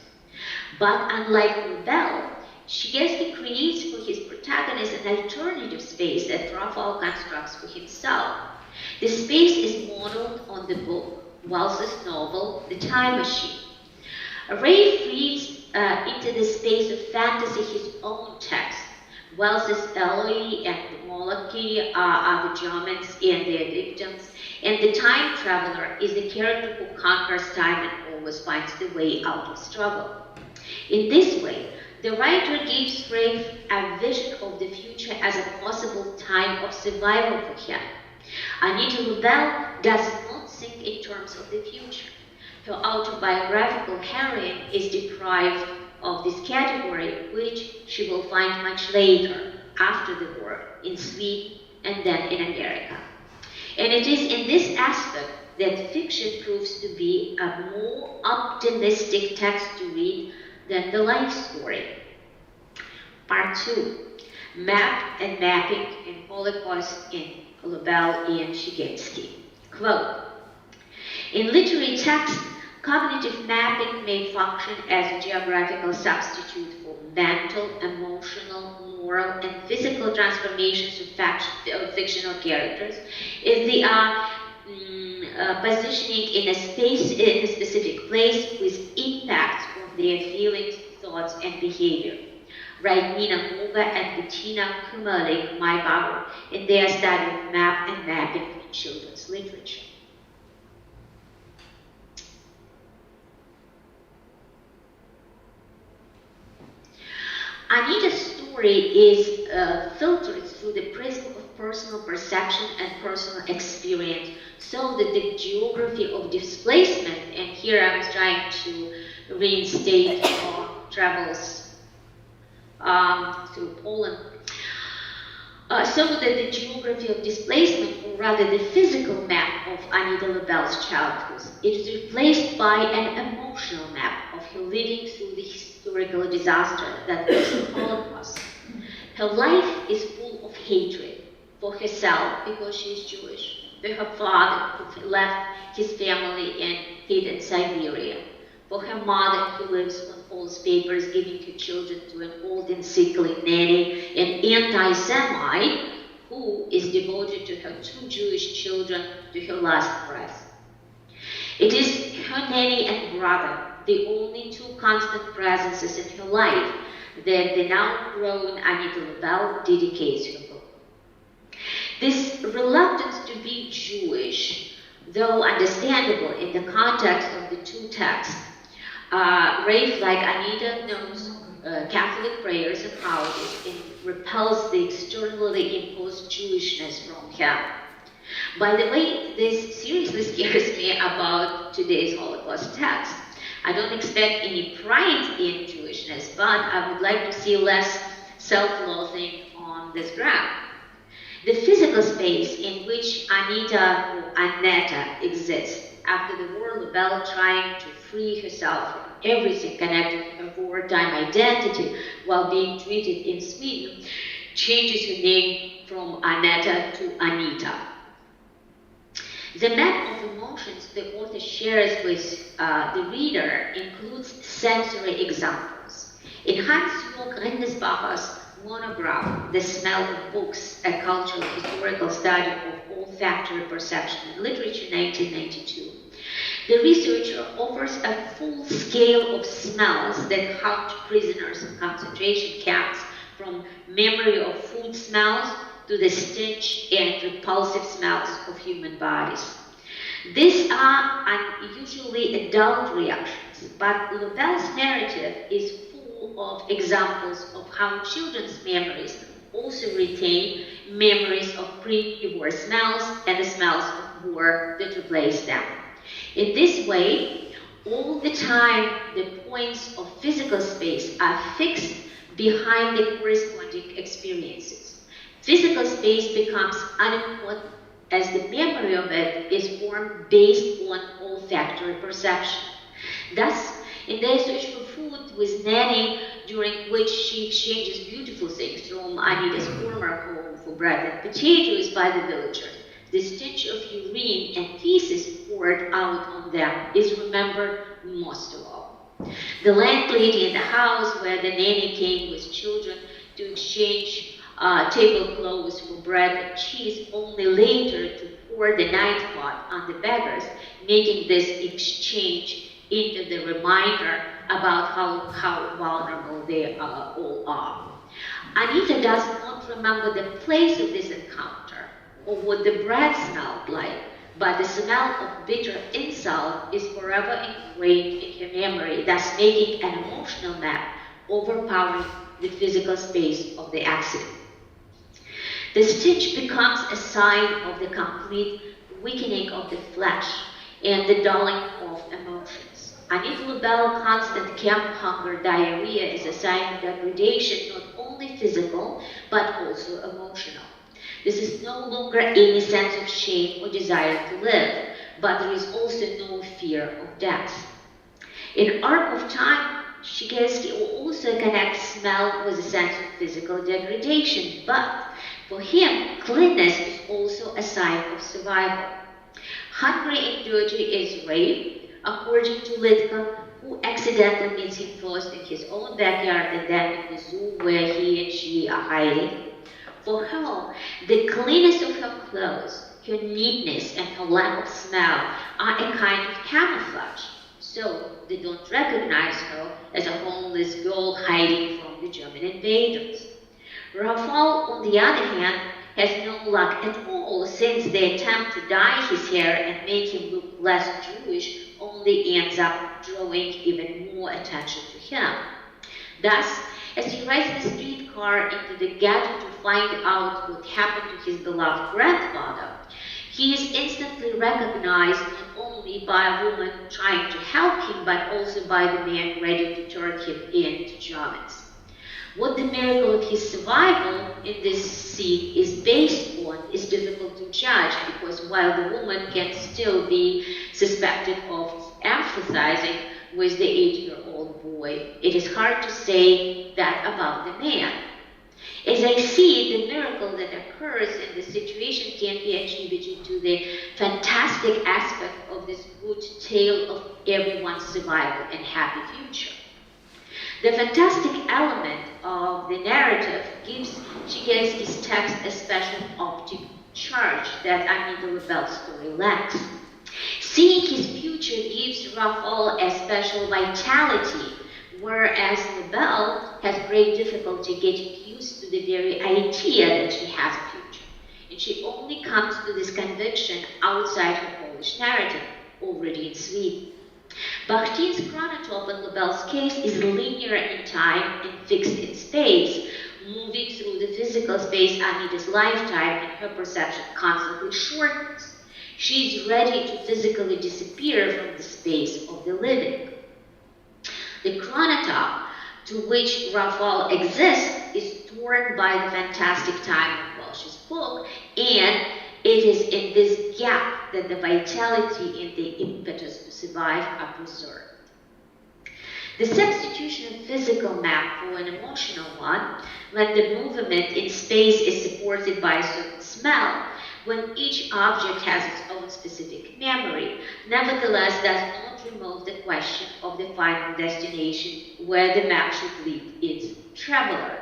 But unlike Lubel, Shigelski creates for his protagonist an alternative space that Raphael constructs for himself. The space is modeled on the book Wells's novel, The Time Machine. Ray feeds into the space of fantasy his own text. Wells's Eloy and Moloch are the Germans and their victims, and the time traveler is the character who conquers time and always finds the way out of struggle. In this way, the writer gives Ray a vision of the future as a possible time of survival for him. Anita Lubel does not think in terms of the future. Her autobiographical heroine is deprived of this category, which she will find much later, after the war, in Sweden and then in America. And it is in this aspect that fiction proves to be a more optimistic text to read than the life story. Part 2, Map and Mapping in Holocaust in Lubel and Shigelski. Quote, in literary text, cognitive mapping may function as a geographical substitute for mental, emotional, moral, and physical transformations of fictional characters, if they are positioning in a space, in a specific place with impacts on their feelings, thoughts, and behavior. Write Nina Huber and Bettina Kümmerling-Maybauer in their study of map and mapping in children's literature. Anita's story story is filtered through the prism of personal perception and personal experience, so that the geography of displacement, and here I was trying to reinstate travels through Poland, so that the geography of displacement, or rather the physical map of Anita Lubel's childhood, is replaced by an emotional map of her living through the historical disaster that was the Holocaust. Her life is full of hatred for herself because she is Jewish, for her father who left his family and hid in Siberia, for her mother who lives on false papers giving her children to an old and sickly nanny, an anti-Semite who is devoted to her 2 Jewish children to her last breath. It is her nanny and brother, the only 2 constant presences in her life, that the now grown Anita Lubel dedicates her book. This reluctance to be Jewish, though understandable in the context of the 2 texts, Rafe, like Anita, knows Catholic prayers and holidays and repels the externally imposed Jewishness from him. By the way, this seriously scares me about today's Holocaust text. I don't expect any pride in Jewishness, but I would like to see less self-loathing on this ground. The physical space in which Anita or Annetta exists after the war, Lubel trying to free herself from everything connected to her wartime identity while being treated in Sweden, changes her name from Annetta to Anita. The map of emotions the author shares with the reader includes sensory examples. In Hans-Jörg Rindesbacher's monograph, The Smell of Books, a cultural historical study of olfactory perception in literature, 1992, the researcher offers a full scale of smells that haunt prisoners in concentration camps, from memory of food smells to the stench and repulsive smells of human bodies. These are unusually adult reactions, but Lubel's narrative is full of examples of how children's memories also retain memories of pre-war smells and the smells of war that replace them. In this way, all the time the points of physical space are fixed behind the corresponding experiences. Physical space becomes unimportant as the memory of it is formed based on olfactory perception. Thus, in their search for food with Nanny, during which she exchanges beautiful things from Anita's former home for bread and potatoes by the villagers, the stench of urine and feces poured out on them is remembered most of all. The landlady in the house where the nanny came with children to exchange tablecloths for bread and cheese, only later to pour the night pot on the beggars, making this exchange into the reminder about how vulnerable they all are. Anita does not remember the place of this encounter or what the bread smelled like, but the smell of bitter insult is forever ingrained in her memory, thus making an emotional map overpowering the physical space of the accident. The stench becomes a sign of the complete weakening of the flesh and the dulling of emotions. Anita Lubel, constant camp hunger, diarrhea is a sign of degradation, not only physical, but also emotional. This is no longer any sense of shame or desire to live, but there is also no fear of death. In Arc of Time, Shigersky also connects smell with a sense of physical degradation, but for him, cleanness is also a sign of survival. Hungry and dirty is Ray, according to Litka, who accidentally meets him first in his own backyard and then in the zoo where he and she are hiding. For her, the cleanness of her clothes, her neatness, and her lack of smell are a kind of camouflage, so they don't recognize her as a homeless girl hiding from the German invaders. Rafal, on the other hand, has no luck at all, since the attempt to dye his hair and make him look less Jewish only ends up drawing even more attention to him. Thus, as he writes the street car into the ghetto to find out what happened to his beloved grandfather, he is instantly recognized not only by a woman trying to help him, but also by the man ready to turn him into Germans. What the miracle of his survival in this scene is based on is difficult to judge, because while the woman can still be suspected of empathizing with the 8-year-old boy, it is hard to say that about the man. As I see it, the miracle that occurs in this situation can be attributed to the fantastic aspect of this good tale of everyone's survival and happy future. The fantastic element of the narrative gives Grodzkiej's text a special optic charge that Anita Lubel's story lacks. Seeing his future gives Raphael a special vitality, whereas Lubel has great difficulty getting used to the very idea that she has a future. And she only comes to this conviction outside her Polish narrative, already in Sweden. Bakhtin's chronotop in Lubel's case is linear in time and fixed in space, moving through the physical space Anita's lifetime, and her perception constantly shortens. She is ready to physically disappear from the space of the living. The chronotop to which Raphael exists is torn by the fantastic time of Welsh's book, and it is in this gap that the vitality and the impetus to survive are preserved. The substitution of physical map for an emotional one, when the movement in space is supported by a certain smell, when each object has its own specific memory, nevertheless does not remove the question of the final destination where the map should lead its traveler.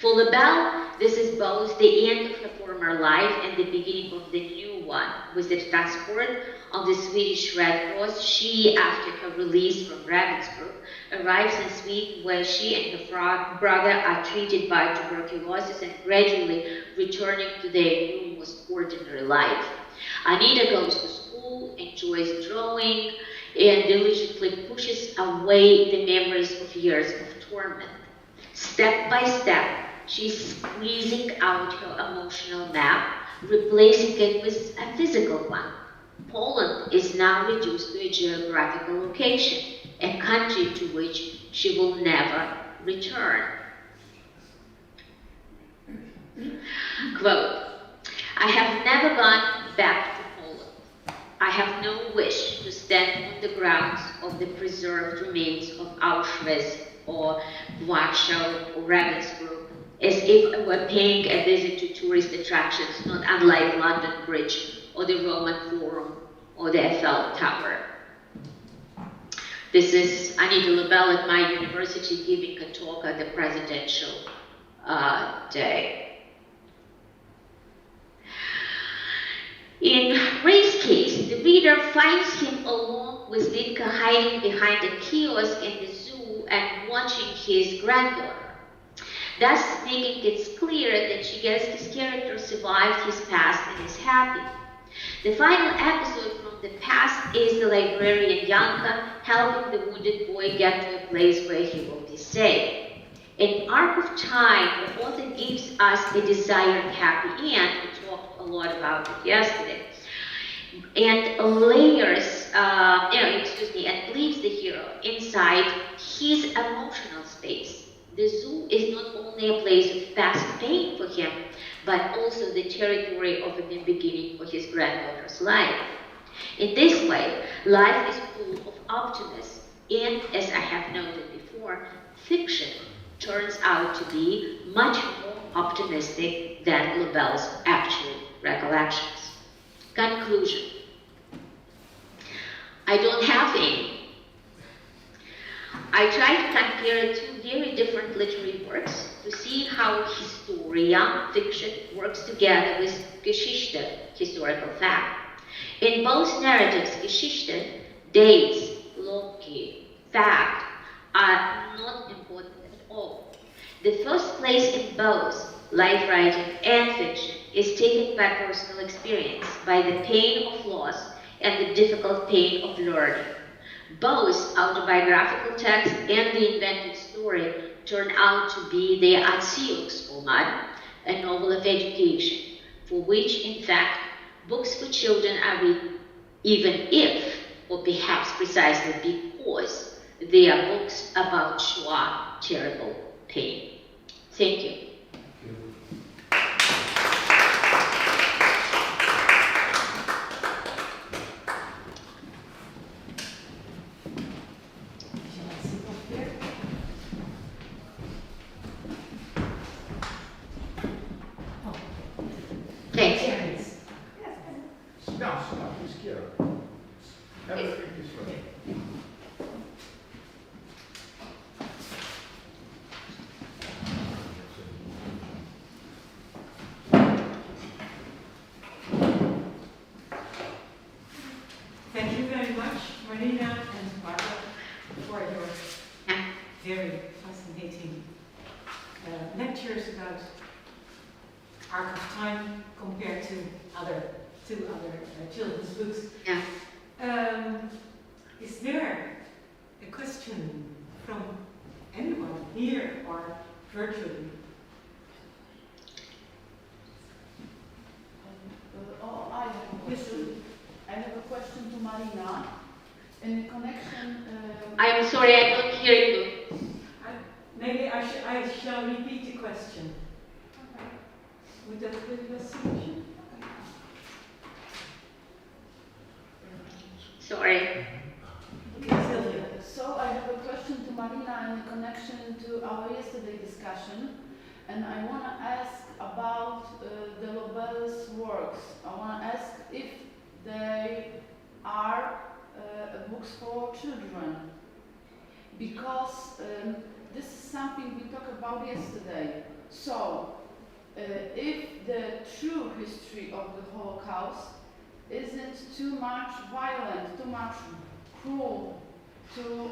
For Lubel, this is both the end of her former life and the beginning of the new one. With the transport of the Swedish Red Cross, she, after her release from Ravensbrück, arrives in Sweden, where she and her brother are treated by tuberculosis and gradually returning to their new, most ordinary life. Anita goes to school, enjoys drawing, and diligently pushes away the memories of years of torment. Step by step, she's squeezing out her emotional map, replacing it with a physical one. Poland is now reduced to a geographical location, a country to which she will never return. Quote, "I have never gone back to Poland. I have no wish to stand on the grounds of the preserved remains of Auschwitz or Warsaw or Ravensbrück, as if I were paying a visit to tourist attractions not unlike London Bridge or the Roman Forum or the Eiffel Tower." This is Anita Lubel at my university giving a talk at the presidential day. In Ray's case, the reader finds him along with Vinka hiding behind a kiosk in the zoo and watching his granddaughter, thus making it clear that Grodzkiej's character survived his past and is happy. The final episode from the past is the librarian Jana helping the wounded boy get to a place where he will be safe. In Arc of Time, the author gives us a desired happy end. We talked a lot about it yesterday. And layers, and leaves the hero inside his emotional space. The zoo is not only a place of past pain for him, but also the territory of a new beginning for his granddaughter's life. In this way, life is full of optimism, and as I have noted before, fiction turns out to be much more optimistic than Lubel's actual recollections. Conclusion. I don't have any. I tried to compare two very different literary works to see how historia, fiction, works together with Geschichte, historical fact. In both narratives, Geschichte, dates, loci, fact, are not important at all. The first place in both, life writing and fiction, is taken by personal experience, by the pain of loss and the difficult pain of learning. Both autobiographical text and the invented story turn out to be the Erziehungsroman, a novel of education, for which, in fact, books for children are written, even if, or perhaps precisely because, they are books about Shoah terrible pain. Thank you. Thank you. Stop, he's scared. Everything is right. Thank you very much, Marina and Pawła, for your very fascinating lectures about Arc of Time compared to two other children's books. Yeah. Is there a question from anyone here or virtually? I have a question. I have a question to Marina. In connection... I'm sorry, I don't hear you. Maybe I shall repeat the question. Would that be the solution? Sorry. Okay, Sylvia. So I have a question to Marina in connection to our yesterday discussion. And I want to ask about the Lubel's works. I want to ask if they are books for children. Because this is something we talked about yesterday. So, if the true history of the Holocaust isn't too much violent, too much cruel to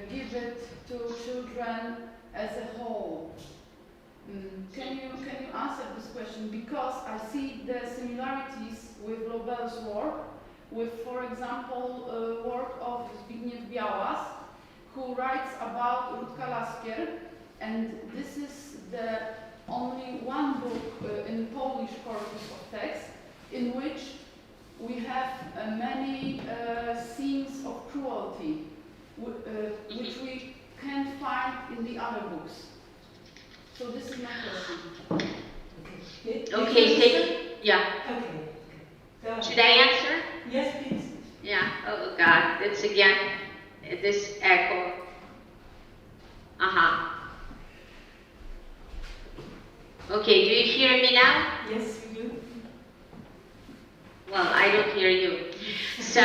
give it to children as a whole. Can you answer this question? Because I see the similarities with Lubel's work, with, for example, work of Zbigniew Białas, who writes about Rutka Laskier, and this is the only one book in Polish corpus of text in which we have many scenes of cruelty, which we can't find in the other books. So this is my question. Okay, thank you. Yeah. Okay. Should I answer? Yes, please. Yeah. Oh God, it's again this echo. Okay, do you hear me now? Yes, we do. Well, I don't hear you. So,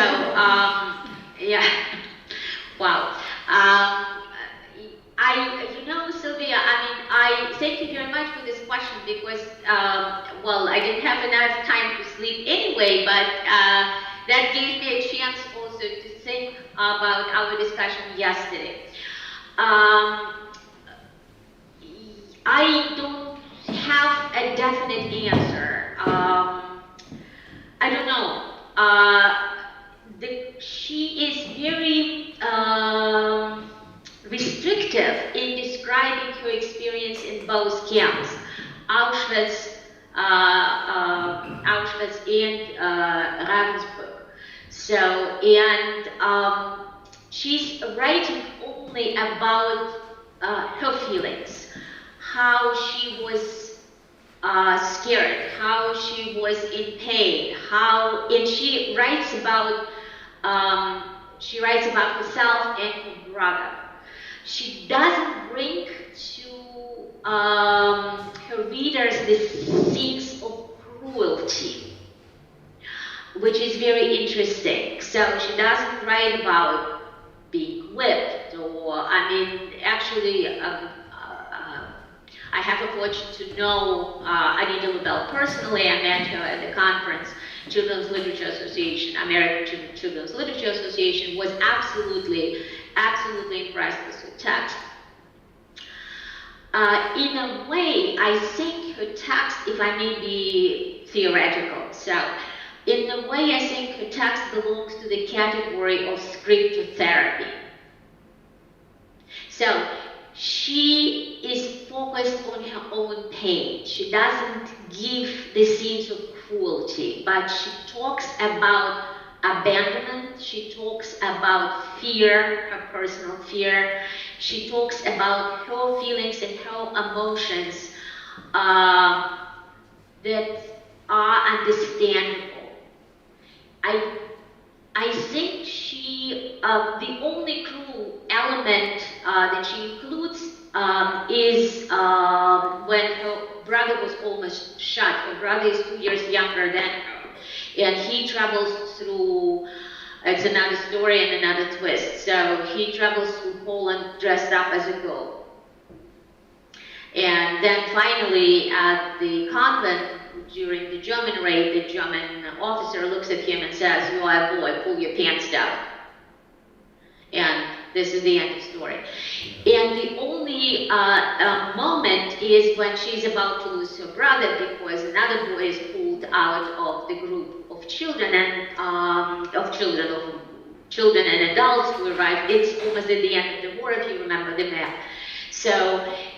yeah. Wow. Sylvia, I thank you very much for this question because, well, I didn't have enough time to sleep anyway, but that gave me a chance also to think about our discussion yesterday. I don't have a definite answer. I don't know. She is very restrictive in describing her experience in both camps, Auschwitz and Ravensbrück. So, and she's writing only about her feelings, how she was scared, how she was in pain, and she writes about herself and her brother. She doesn't bring to her readers this sense of cruelty, which is very interesting. So she doesn't write about being whipped, or actually, I have a fortune to know Anita Lubel personally. I met her at the conference. Children's Literature Association, American Children's Literature Association, was absolutely impressed with her text. In a way, I think her text, if I may be theoretical, so in a way, I think her text belongs to the category of scriptotherapy. So she is focused on her own pain. She doesn't give the scenes of cruelty, but she talks about abandonment, she talks about fear, her personal fear, she talks about her feelings and her emotions that are understandable. I think she, the only cruel element that she includes is when her brother was almost shot. Her brother is 2 years younger than her, and he travels through, it's another story and another twist. So he travels through Poland dressed up as a girl. And then finally at the convent, during the German raid, the German officer looks at him and says, "You are a boy, pull your pants down." And this is the end of the story. And the only moment is when she's about to lose her brother because another boy is pulled out of the group of children and children and adults who arrive. It's almost at the end of the war, if you remember the map. So,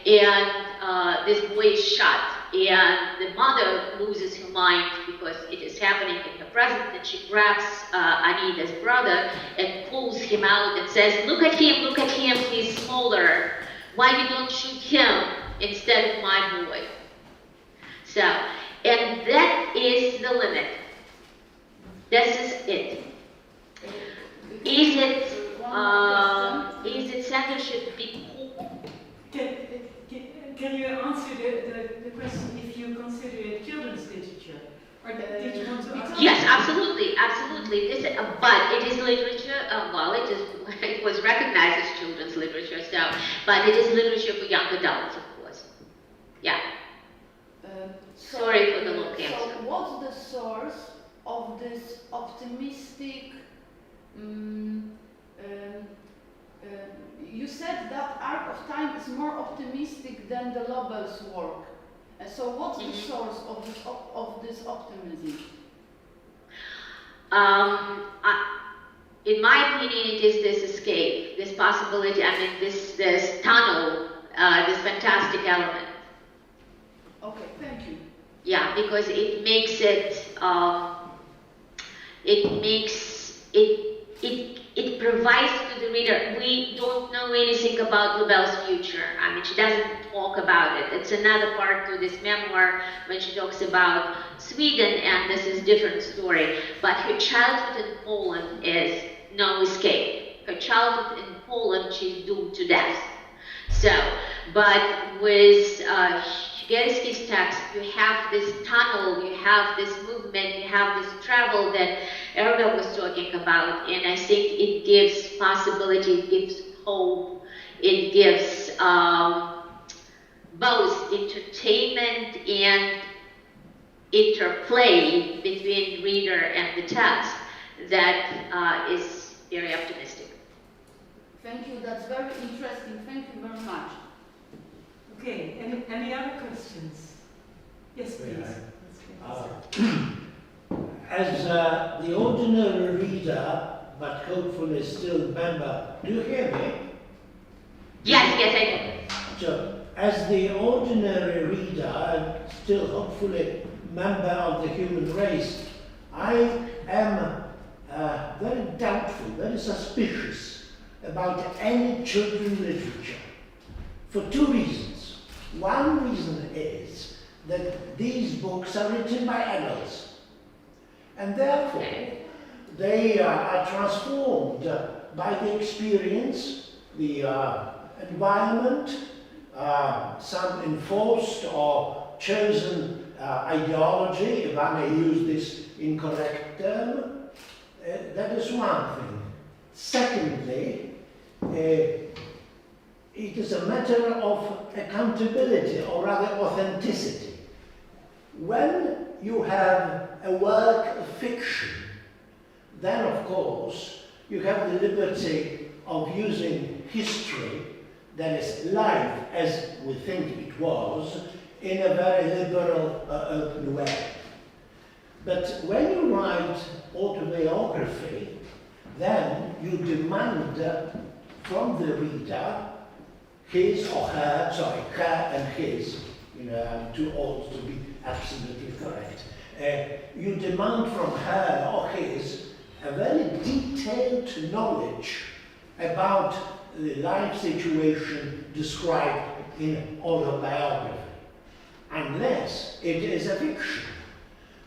and this boy is shot. And the mother loses her mind because it is happening in her presence, and she grabs Anita's brother and pulls him out and says, look at him, he's smaller. Why you don't shoot him instead of my boy?" So, and that is the limit. This is it. Is it censorship because... Can you answer the question if you consider it children's literature? Or did you want to ask? Yes, absolutely. This, but it is literature. Well, it was recognized as children's literature. So, but it is literature for young adults, of course. Yeah. Sorry for the long answer. So, what's the source of this optimistic? You said that Arc of Time is more optimistic than the Lobel's work. So what's the source of this optimism? In my opinion, it is this escape, this possibility, I mean, this tunnel, this fantastic element. Okay, thank you. Yeah, because it makes it provides to the reader, we don't know anything about Lubel's future. I mean, she doesn't talk about it. It's another part to this memoir when she talks about Sweden, and this is a different story. But her childhood in Poland is no escape. Her childhood in Poland, she's doomed to death. So, but with Grodzkiej's text, you have this tunnel, you have this movement, you have this travel that Ergo was talking about, and I think it gives possibility, it gives hope, it gives both entertainment and interplay between reader and the text that is very optimistic. Thank you, that's very interesting. Thank you very much. Okay, any other questions? Yes, please. As the ordinary reader, but hopefully still member, do you hear me? Yes, I do. So, as the ordinary reader, and still hopefully member of the human race, I am very doubtful, very suspicious about any children's literature for two reasons. One reason is that these books are written by adults, and therefore they are transformed by the experience, the environment, some enforced or chosen ideology, if I may use this incorrect term. That is one thing. Secondly, it is a matter of accountability, or rather authenticity. When you have a work of fiction, then of course you have the liberty of using history that is live, as we think it was, in a very liberal, open way. But when you write autobiography, then you demand from the reader his or her, sorry, her and his, you know, I'm too old to be absolutely correct. You demand from her or his a very detailed knowledge about the life situation described in autobiography, unless it is a fiction.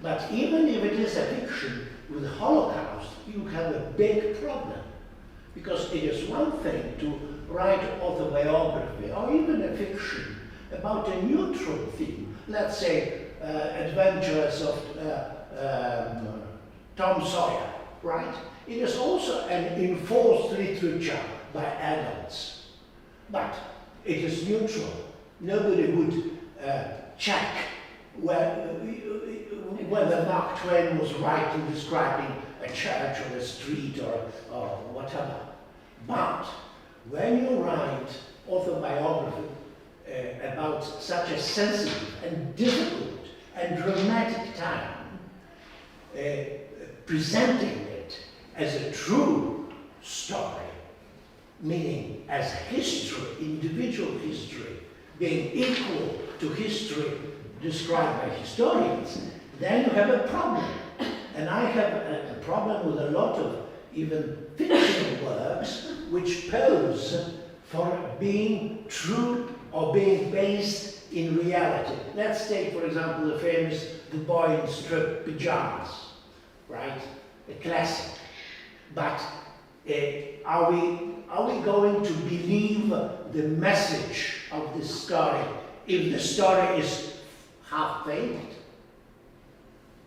But even if it is a fiction with Holocaust, you have a big problem. Because it is one thing to write autobiography or even a fiction about a neutral theme, let's say Adventures of Tom Sawyer, right? It is also an enforced literature by adults, but it is neutral. Nobody would check whether Mark Twain was right in describing a church or a street or whatever. But when you write autobiography about such a sensitive and difficult and dramatic time, presenting it as a true story, meaning as history, individual history, being equal to history described by historians, then you have a problem. And I have a problem with a lot of even fictional works which pose for being true or being based in reality. Let's take, for example, the famous The Boy in Striped Pajamas, right? A classic. But are we going to believe the message of this story if the story is half-baked?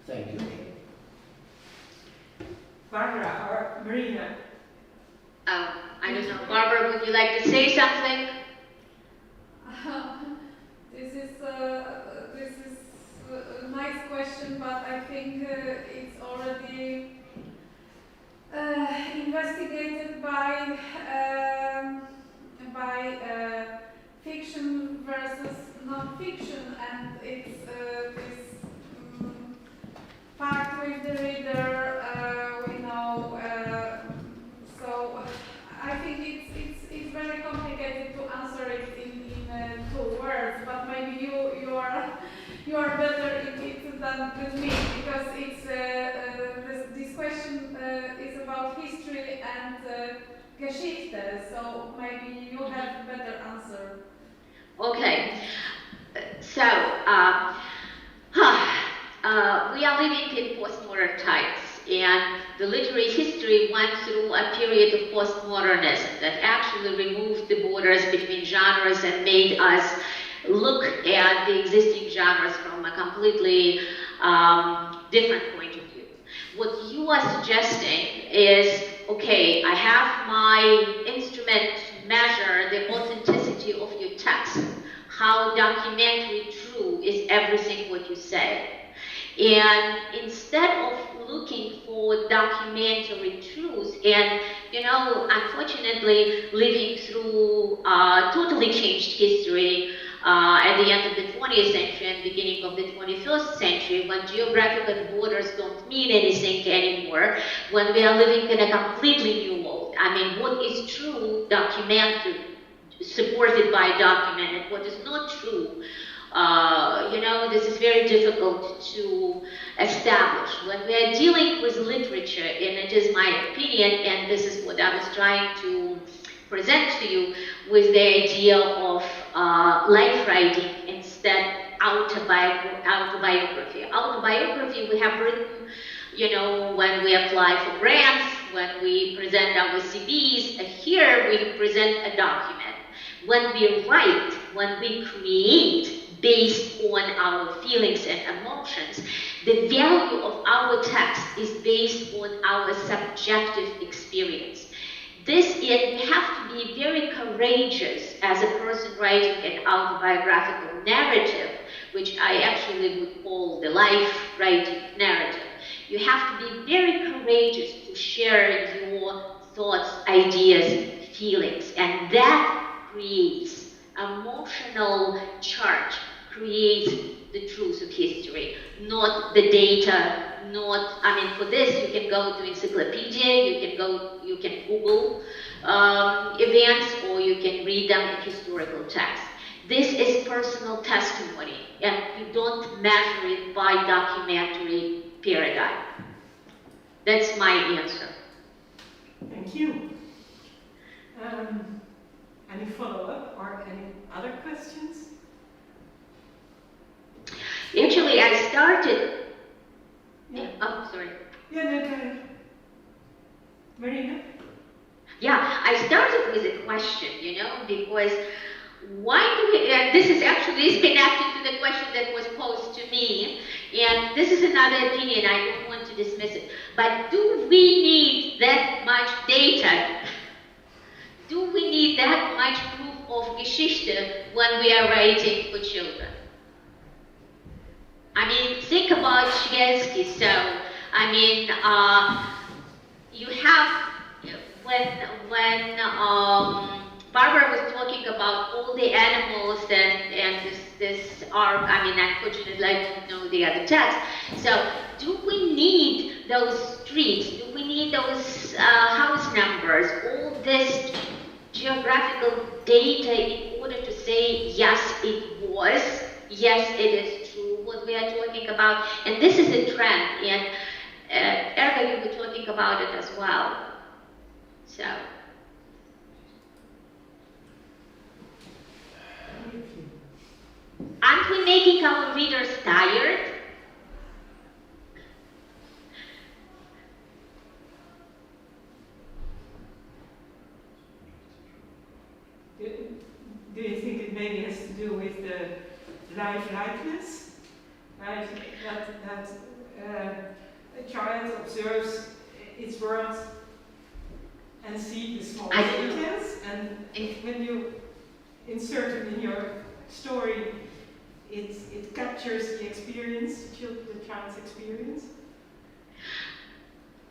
Thank you. Barbara or Marina? I don't know. Barbara, would you like to say something? This is a nice question, but I think it's already investigated by fiction versus non-fiction, and it's this part with the reader. We know. So I think it's very complicated to answer it in 2 words. But maybe you are better in it than me, because it's this question is about history and Geschichte. So maybe you have a better answer. Okay. So we are living in postmodern times, and the literary history went through a period of postmodernism that actually removed the borders between genres and made us look at the existing genres from a completely different point of view. What you are suggesting is, okay, I have my instrument to measure the authenticity of your text. How documentary true is everything what you say. And instead of looking for documentary truths, and you know, unfortunately, living through totally changed history at the end of the 20th century and beginning of the 21st century, when geographical borders don't mean anything anymore, when we are living in a completely new world. I mean, what is true, documented, supported by documented, what is not true, you know, this is very difficult to establish. When we are dealing with literature, and it is my opinion, and this is what I was trying to present to you, with the idea of life writing instead autobiography. Autobiography we have written, you know, when we apply for grants, when we present our CVs. Here we present a document. When we write, when we create based on our feelings and emotions, the value of our text is based on our subjective experience. This is, we have to be very courageous as a person writing an autobiographical narrative, which I actually would call the life writing narrative. You have to be very courageous to share your thoughts, ideas, feelings, and that creates emotional charge, creates the truth of history, not the data, not, I mean, for this you can go to encyclopedia, you can Google events, or you can read them in historical text. This is personal testimony, and you don't measure it by documentary paradigm. That's my answer. Thank you. Any follow-up or any other questions? Actually, I started. Yeah. Oh, sorry. Yeah, no, go ahead. Marina? Yeah, I started with a question, you know, because why do we, and this is actually connected to the question that was posed to me, and this is another opinion, I don't want to dismiss it, but do we need that much data? Do we need that much proof of Geschichte when we are writing for children? I mean, think about Szkielski. So, I mean, you have, when Barbara was talking about all the animals and this arc, I mean, unfortunately, I don't know the other text. So, do we need those streets? Do we need those house numbers? All this geographical data in order to say, yes, it was, yes, it is true, what we are talking about. And this is a trend, and Erga, you were talking about it as well. So. Aren't we making our readers tired? Do you think it maybe has to do with the likeness? Right? That a child observes its world and sees the small details, and when you insert it in your story, it captures the experience, the child's experience.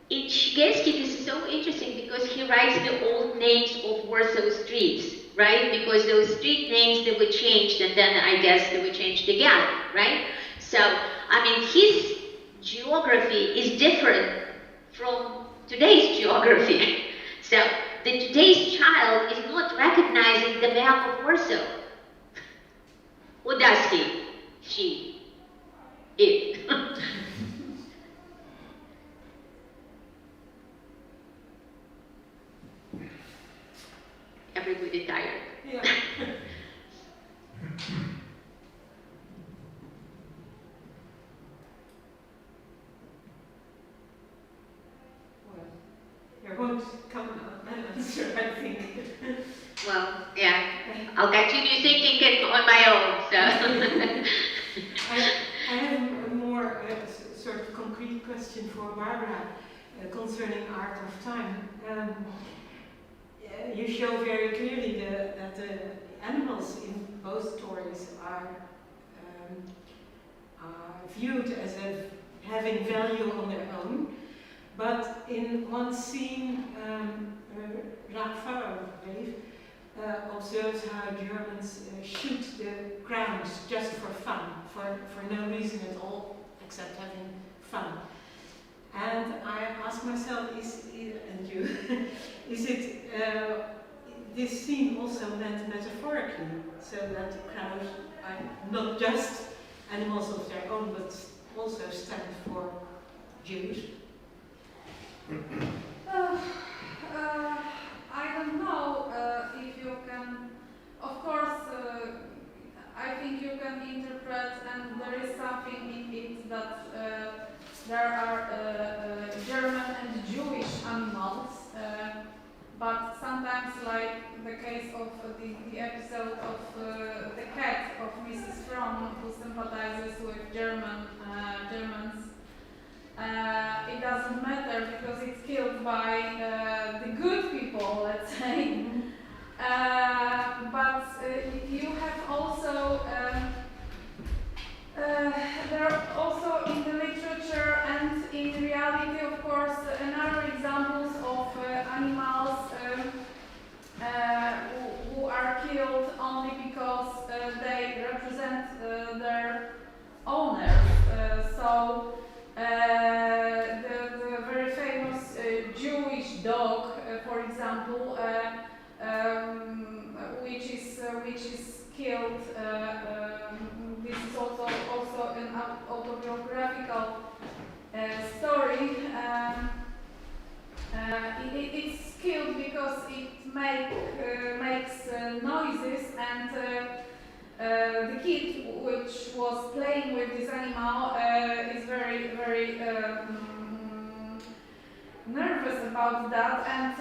In Szkielski, this is so interesting because he writes the old names of Warsaw streets, right? Because those street names, they were changed, and then I guess they were changed again, right? So, I mean, his geography is different from today's geography. So, today's child is not recognizing the map of Warsaw. Or does he? She? It? Everybody tired. Yeah. Well, there won't come an answer, I think. Well, yeah, I'll continue thinking it on my own, so. I have a more sort of concrete question for Barbara concerning Art of Time. You show very clearly that the animals in both stories are viewed as having value on their own, but in one scene, Rafa, I believe, observes how Germans shoot the ground just for fun, for no reason at all except having fun. And I ask myself, and you, is it this scene also meant metaphorically, so that the crowd are not just animals of their own, but also stand for Jews? I don't know if you can, of course, I think you can interpret, and there is something in it that there are German and Jewish animals, but sometimes, like the case of the episode of the cat of Mrs. Fromm, who sympathizes with Germans, it doesn't matter because it's killed by the good people, let's say. But you have also, there are also in the literature and in reality, of course, another examples of animals who are killed only because they represent their owners. makes noises, and the kid which was playing with this animal is very, very nervous about that, and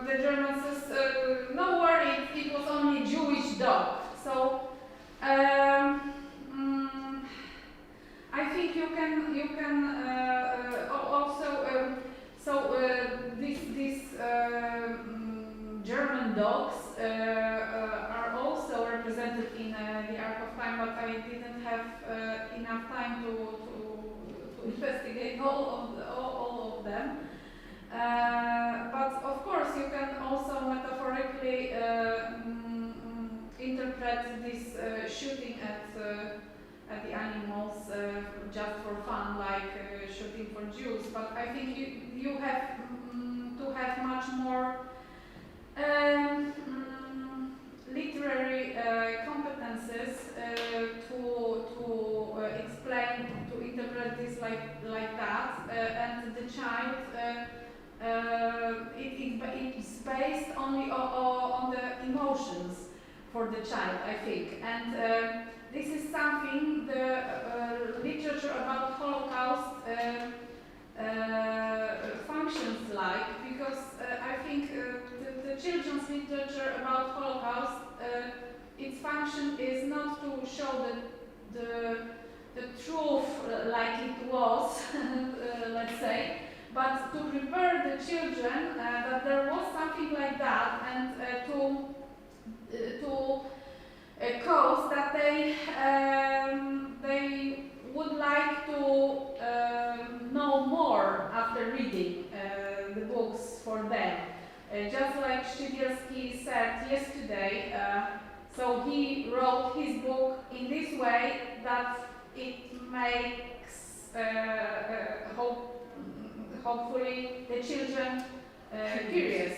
the German says, no worry, it was only a Jewish dog. So I think you can also these German dogs are also represented in the Arc of Time, but I didn't have enough time to investigate all of them. But of course, you can also metaphorically interpret this shooting at the animals just for fun, like shooting for Jews. But I think you have to have much more literary competences to explain, to interpret this like that, and the child. It's based only on the emotions for the child, I think, and this is something the literature about Holocaust functions like, because I think the children's literature about Holocaust, its function is not to show the truth like it was, let's say, but to prepare the children that there was something like that, and to cause that they would like to know more after reading the books for them. Just like Szczygielski said yesterday, so he wrote his book in this way that it makes hopefully the children curious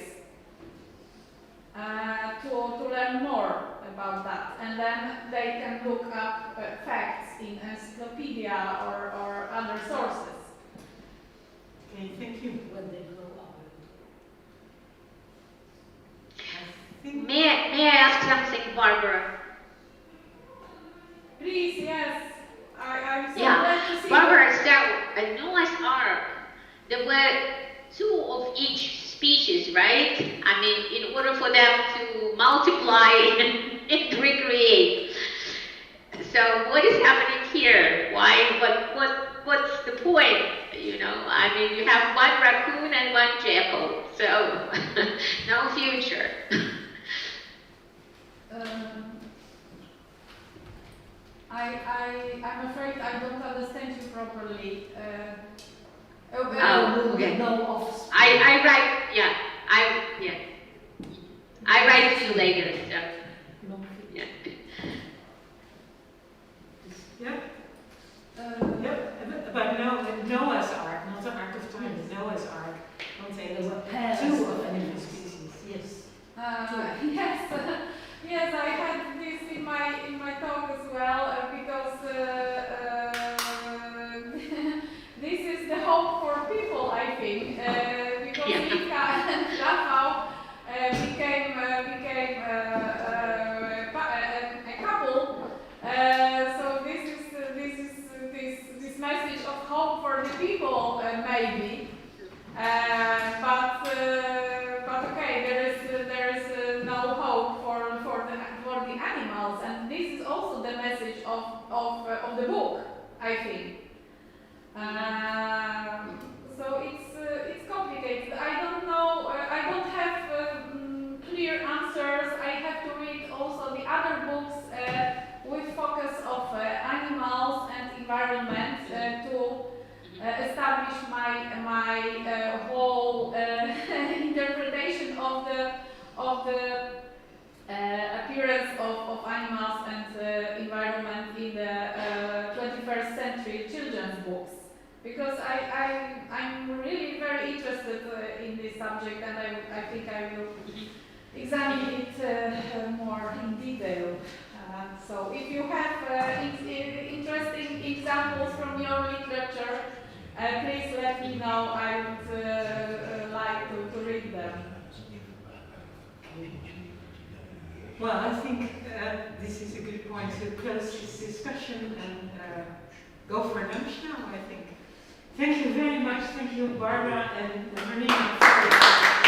to learn more about that, and then they can look up facts in encyclopedia or other sources. Okay, thank you. When they grow up. May I ask something, Barbara? Please, yes. I'm so Yeah, glad to see Barbara, so at Noah's Ark, there were two of each species, right? I mean, in order for them to multiply and recreate. So what is happening here? Why? What's the point? You know, I mean, you have one raccoon and one jackal, so no future. I'm afraid I don't understand you properly. Okay. No offspring. I write, yeah. I write to you later, so. Yeah. Yeah, but Noah's Ark, not the Ark of Time, the Noah's Ark. Don't say there were two of any species. Yes. Yes, yes, I had this in my talk as well, because this is the hope for people, I think, because Rika and Rafał became a couple. So this message of hope for the people, maybe. But okay, there is no hope for the animals, and this is also the message of the book, I think. So it's complicated. I don't know. I don't have clear answers. I have to read also the other books with focus of animals and environment to establish my whole interpretation of the appearance of animals and environment in the 21st century children's books, because I'm really very interested in this subject, and I think I will examine it more in detail. So if you have interesting examples from your literature, please let me know. I would like to read them. Well, I think this is a good point to close this discussion and go for lunch now, I think. Thank you very much. Thank you, Barbara and Marina.